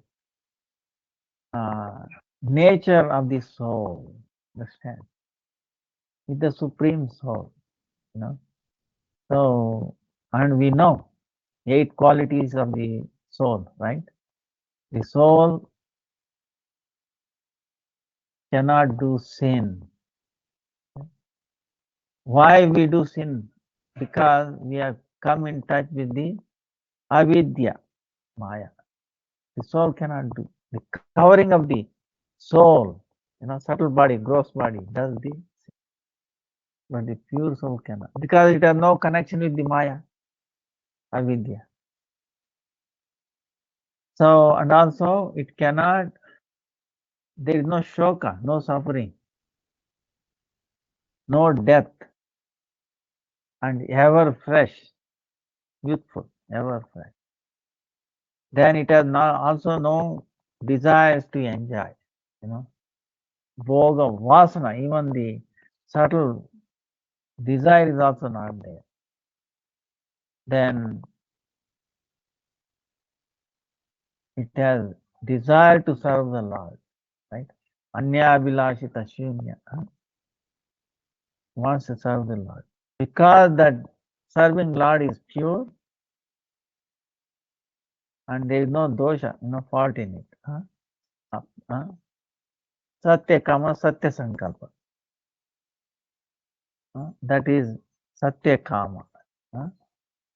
nature of the soul. Understand? is the supreme soul, So, and we know 8 qualities of the soul, right? The soul cannot do sin. Why we do sin? Because we have come in touch with the avidya, maya. The soul cannot do. The covering of the soul, subtle body, gross body, does the, but the pure soul cannot. Because it has no connection with the maya, avidya. So, and also it cannot, there is no shoka, no suffering, no death, and ever fresh, youthful, ever fresh. Then it has also no desires to enjoy, Bhoga, vasana, even the subtle desire is also not there. Then it has desire to serve the Lord, right? Anya abhilashita shunya, wants to serve the Lord. Because that serving Lord is pure and there is no dosha, no fault in it. Satya kama, satya sankalpa. That is satya kama.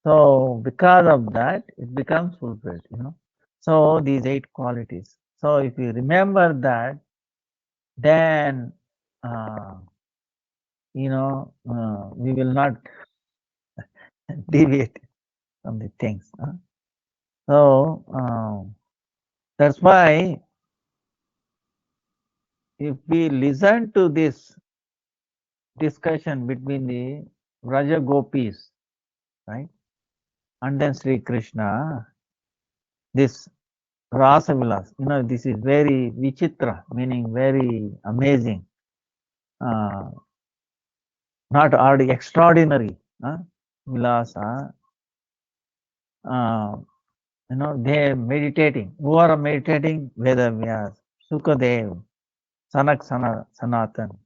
So because of that, it becomes fulfilled, So these 8 qualities. So if you remember that, then we will not deviate from the things. So that's why if we listen to this discussion between the Raja Gopis, right, and then Sri Krishna, this Rasa Vilas, this is very vichitra, meaning very amazing, not already extraordinary, Vilasa. They are meditating. Who are meditating? Vedavyas, Sukadev, Sanak Sanatan,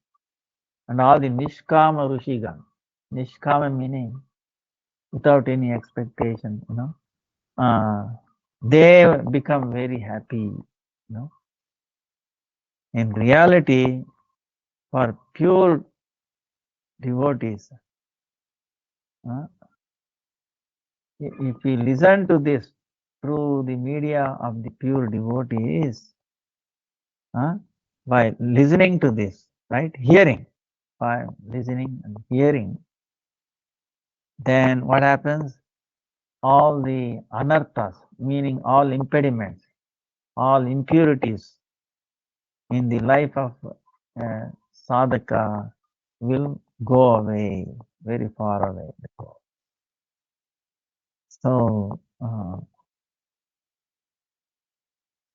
and all the Nishkama Rushigan. Nishkama meaning without any expectation, they become very happy, In reality, for pure devotees, if we listen to this through the media of the pure devotees, by listening to this, right, hearing, by listening and hearing, then what happens? All the anarthas, meaning all impediments, all impurities in the life of sadhaka will go away, very far away. So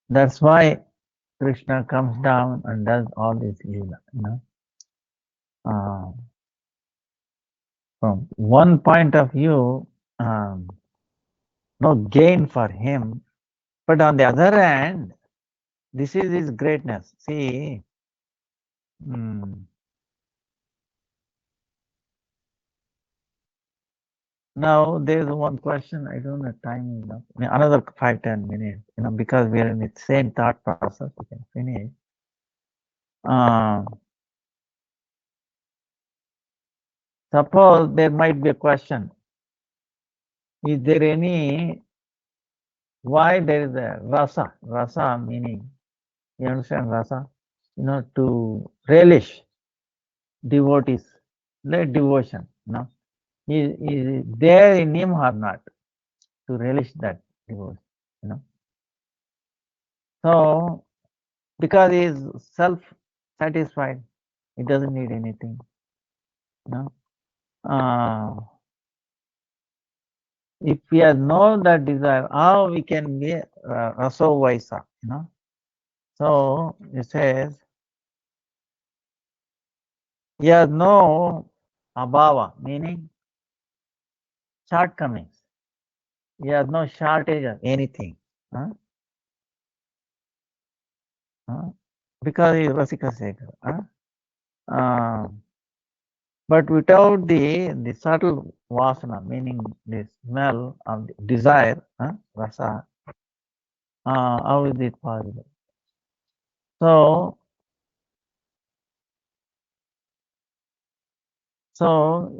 that's why Krishna comes down and does all this lila, From one point of view, no gain for him, but on the other hand, this is his greatness. See, now there's one question. I don't have time enough. Another 5-10 minutes, because we are in the same thought process. We can finish. Suppose there might be a question. Is there any? Why there is a rasa? Rasa meaning, you understand rasa? To relish devotees, like devotion. Is there in him or not to relish that devotion? So because he is self-satisfied, he doesn't need anything. If we have known that desire, how we can be raso vaisa, So it says, he has no abhava, meaning shortcomings. He has no shortage of anything. Because he is Rasika Sekhar. But without the subtle vasana, meaning the smell of the desire, rasa, how is it possible? So,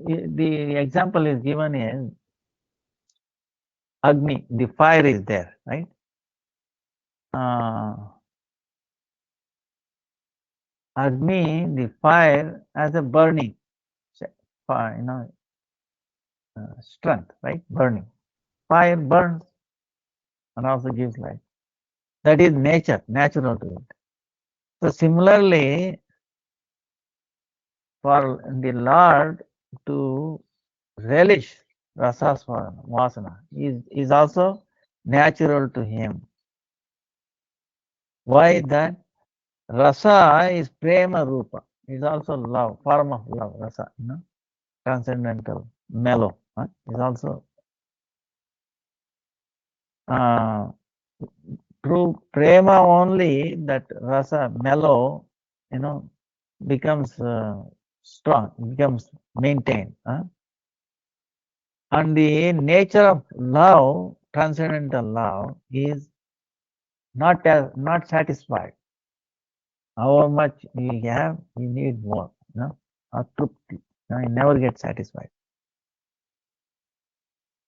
the example is given is Agni, the fire is there, right? Agni, the fire, as a burning, strength, right? Burning. Fire burns and also gives light. That is nature, natural to it. So similarly, for the Lord to relish rasasvasana is also natural to him. Why that? Rasa is prema rupa, is also love, form of love, rasa, transcendental, mellow, is also through prema only that rasa, mellow, becomes strong, becomes maintained. And the nature of love, transcendental love, is not satisfied. However much we have, we need more. Atrupti. It never gets satisfied.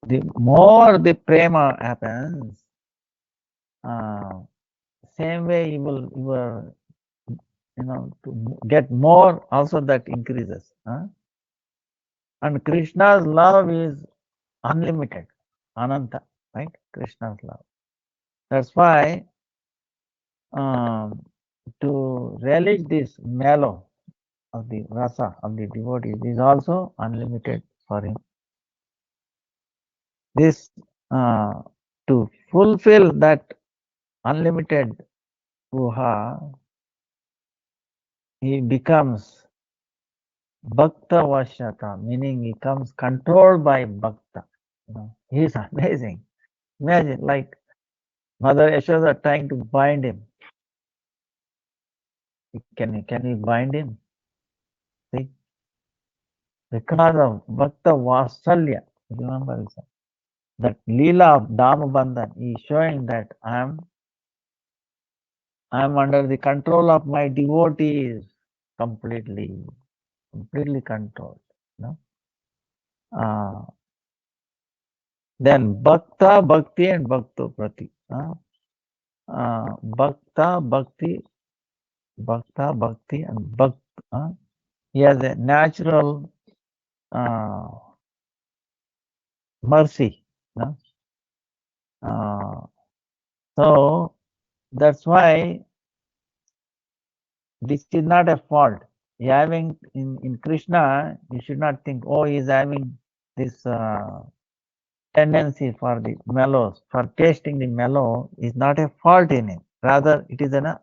The more the prema happens, same way you will to get more, also that increases. And Krishna's love is unlimited, ananta, right? Krishna's love. That's why to relish this mellow of the rasa of the devotees is also unlimited for him. This to fulfill that unlimited puha, he becomes bhakta vashyata, meaning he becomes controlled by bhakta. He is amazing. Imagine, like Mother Yashoda trying to bind him. Can you bind him? See, because of bhakta vasalya, remember this, that Leela of Damabandhan is showing that I am under the control of my devotees completely controlled. Then bhakta, bhakti, and bhakto prati. Bhakta, bhakti, and bhakta. He has a natural mercy. So that's why this is not a fault. Having in Krishna, you should not think, oh, he is having this tendency for the mellows, for tasting the mellow is not a fault in him. Rather, it is an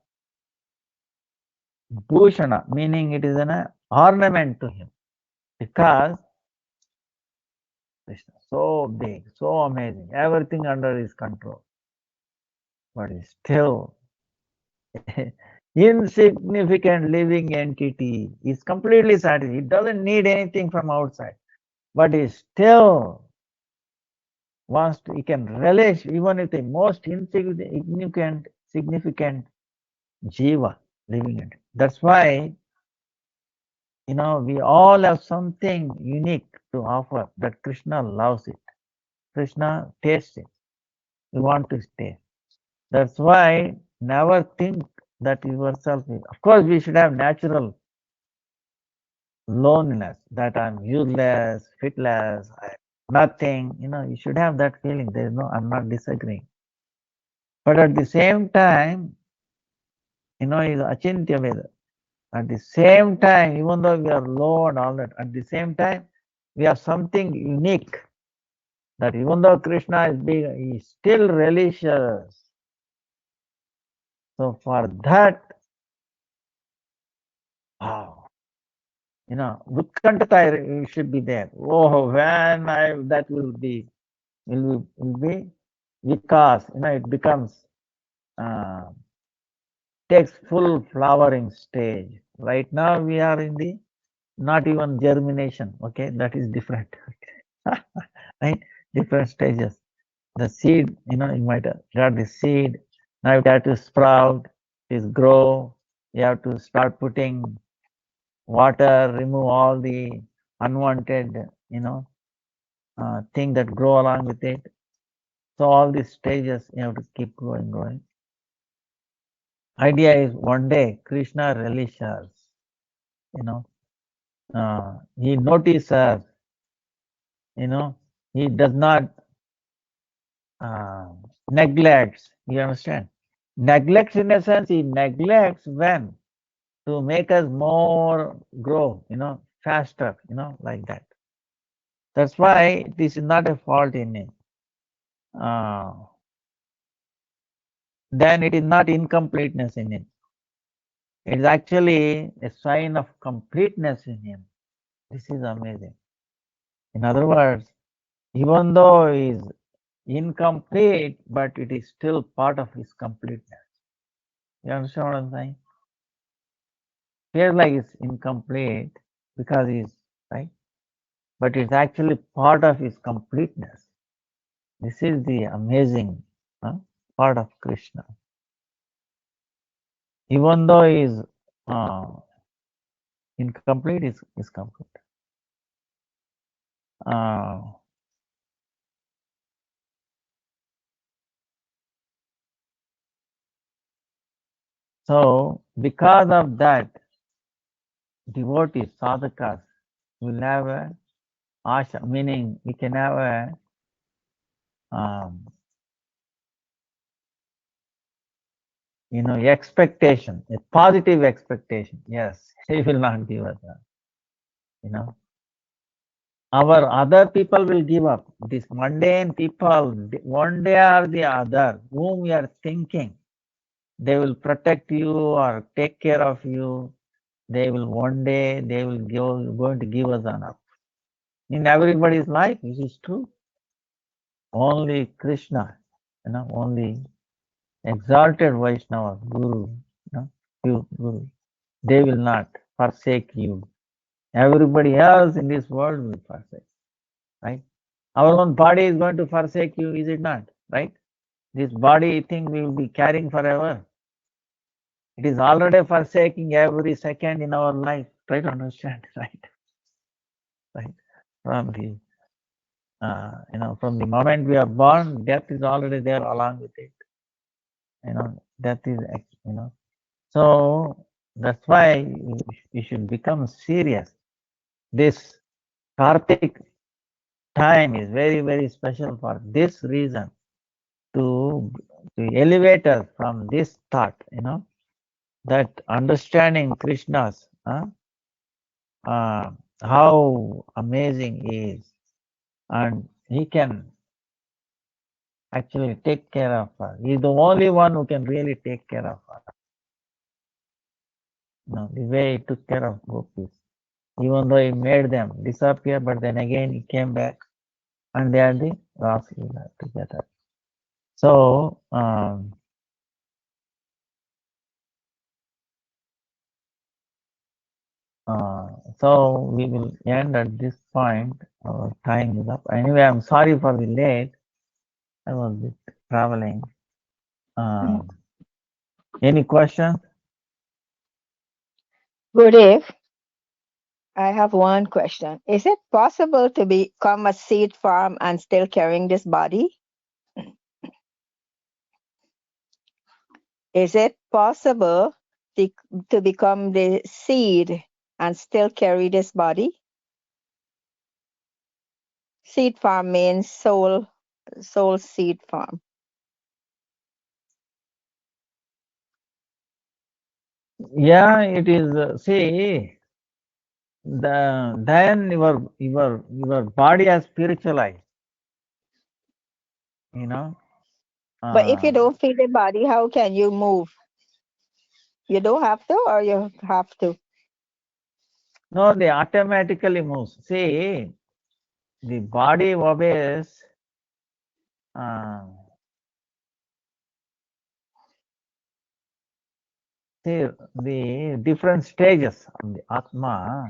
bhushana, meaning it is an ornament to him. Because Krishna is so big, so amazing, everything under his control. But he's still insignificant living entity. He's completely satisfied. He doesn't need anything from outside. But he still wants to, he can relish even if the most insignificant, significant jiva living entity. That's why, we all have something unique to offer that Krishna loves it. Krishna tastes it. We want to taste. That's why never think that yourself is. Of course, we should have natural loneliness, that I'm useless, fitless, nothing. You should have that feeling. I'm not disagreeing. But at the same time, is achintya veda. At the same time, even though we are low and all that, at the same time, we have something unique. That even though Krishna is big, he is still religious. So for that, wow, Utkantata should be there. Oh, when that will be because it becomes takes full flowering stage. Right now we are in the not even germination. Okay, that is different. Right? Different stages. The seed, you might have got the seed. Now it has to sprout, it grow. You have to start putting water, remove all the unwanted, thing that grow along with it. So all these stages you have to keep going. Idea is one day Krishna relishes, he notices, he does not neglects. You understand? Neglects in a sense, he neglects when to make us more grow, faster, like that. That's why this is not a fault in him. Then it is not incompleteness in him. It is actually a sign of completeness in him. This is amazing. In other words, even though he is incomplete, but it is still part of his completeness. You understand what I'm saying? Feels like it's incomplete because he's right, but it's actually part of his completeness. This is the amazing part of Krishna. Even though he is incomplete, is complete. So because of that, devotees, sadhakas will have a asha, meaning we can have a expectation, a positive expectation. Yes, he will not give us that. Our other people will give up. These mundane people, one day or the other, whom we are thinking, they will protect you or take care of you. They will one day, they will going to give us an up. In everybody's life, this is true. Only Krishna, only exalted Vaishnava, Guru, pure Guru, they will not forsake you. Everybody else in this world will forsake, right? Our own body is going to forsake you, is it not? Right? This body thing we will be carrying forever. It is already forsaking every second in our life. Try to understand, right? Right. From the from the moment we are born, death is already there along with it. Death is So that's why you should become serious. This Kartik time is very, very special for this reason, to elevate us from this thought, that understanding Krishna's, how amazing he is, and he can actually take care of us. He's the only one who can really take care of us. The way he took care of gopis, even though he made them disappear, but then again he came back, and they are the Ras Leela together. So so we will end at this point. Our time is up. Anyway, I'm sorry for the late. I was traveling. Any questions? Gurudev, I have one question. Is it possible to become a seed farm and still carrying this body? Is it possible to become the seed and still carry this body? Seed farm means soul seed farm. Yeah, it is. See, then your body has spiritualized. But if you don't feel the body, how can you move? You don't have to, or you have to? No, they automatically moves. See, the body obeys. See the different stages of the Atma,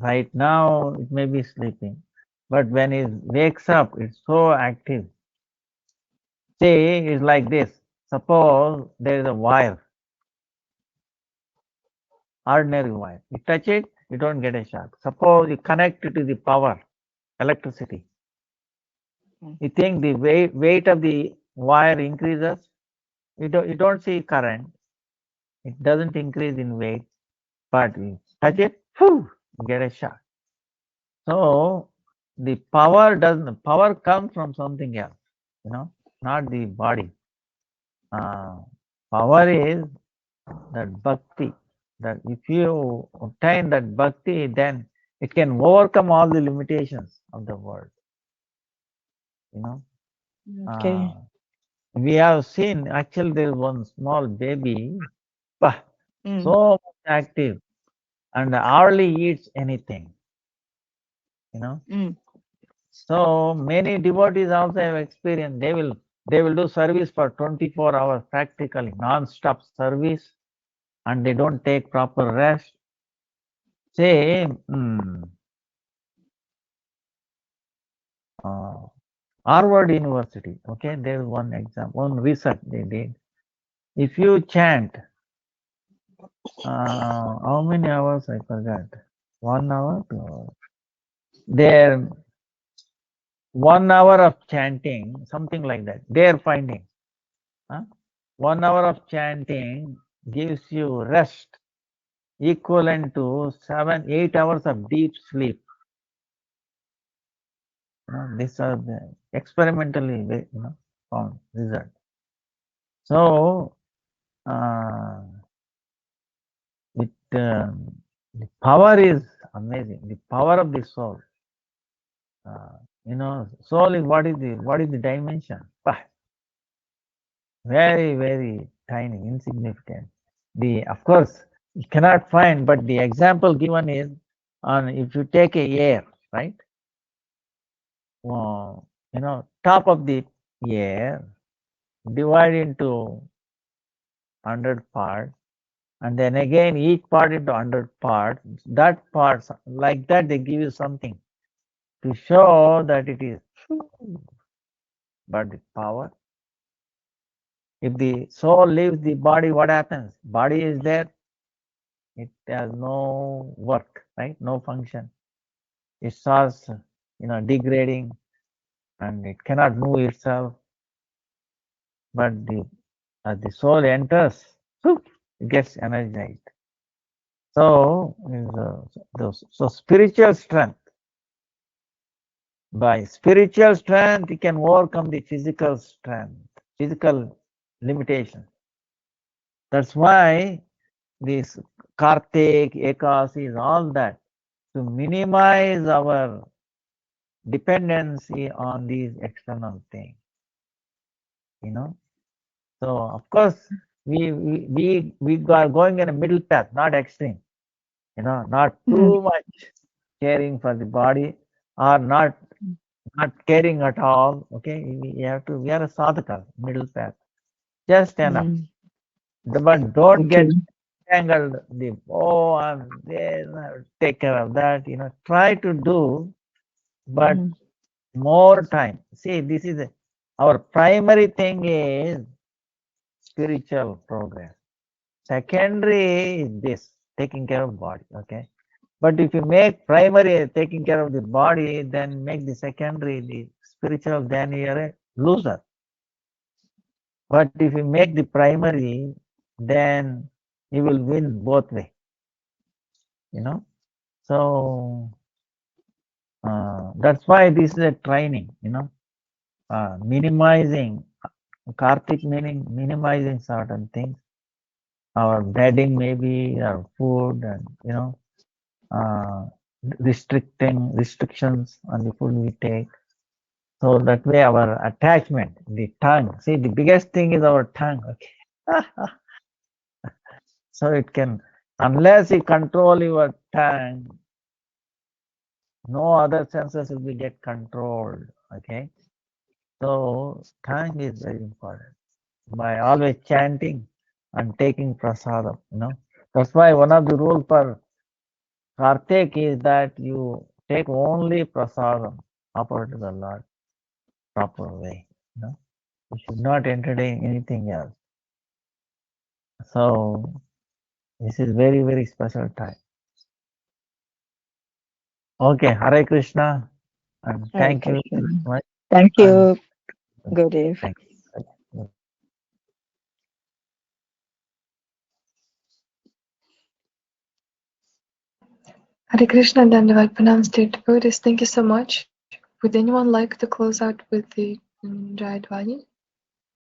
Right now, it may be sleeping, but when it wakes up, it's so active. See, it's like this. Suppose there is a wire, ordinary wire. You touch it, you don't get a shock. Suppose you connect it to the power, electricity. You think the weight of the wire increases? You don't see current. It doesn't increase in weight, but you touch it, whew, you get a shock. So the power comes from something else, not the body. Power is that bhakti. That if you obtain that bhakti, then it can overcome all the limitations of the world. Okay. We have seen actually there is one small baby, but Mm. so much active and hardly eats anything. Mm. So many devotees also have experienced. They will do service for 24 hours practically, non-stop service, and they don't take proper rest. Say, Harvard University, okay, there is one example, one research they did. If you chant, how many hours I forgot, 1 hour, 2 hours. There, 1 hour of chanting, something like that. They are finding, 1 hour of chanting gives you rest equivalent to 7-8 hours of deep sleep. These are the experimentally found result. So the power is amazing. The power of the soul. Soul is what is the dimension? Very, very tiny, insignificant. Of course, you cannot find, but the example given is on if you take a air, right? Top of the air, divide into 100 parts, and then again each part into 100 parts. That parts like that they give you something to show that it is true. But the power, if the soul leaves the body, what happens? Body is there, it has no work, right? No function. It starts, degrading, and it cannot move itself. But as the soul enters, it gets energized. So, spiritual strength. By spiritual strength, you can overcome the physical strength, physical limitation. That's why this Kartik, Ekasi, all that, to minimize our dependency on these external things. So of course we are going in a middle path, not extreme. Not too much caring for the body, or not caring at all. Okay, we are a sadhaka, middle path, just enough. But don't get tangled. I'm there, take care of that. Try to do, but more time. See, this is our primary thing is spiritual progress. Secondary is this, taking care of body. Okay. But if you make primary taking care of the body, then make the secondary the spiritual, then you're a loser. But if you make the primary, then you will win both way. So that's why this is a training. Minimizing Kartik, meaning minimizing certain things. Our bedding, maybe our food, and restrictions on the food we take. So that way our attachment, the tongue. See, the biggest thing is our tongue. Okay. So it can, unless you control your tongue, no other senses will be get controlled. Okay. So tongue is very important. By always chanting and taking prasadam, That's why one of the rules for Kartek is that you take only prasadam offered to the Lord proper way. You know, you should not entertain anything else. So this is very, very special time. Okay, Hare Krishna, and Hare thank you Krishna. very much. Thank And you. Good evening. thank you. Hare Krishna, Dandavat Pranam, State Buddhist. Thank you so much. Would anyone like to close out with the Jayadvani?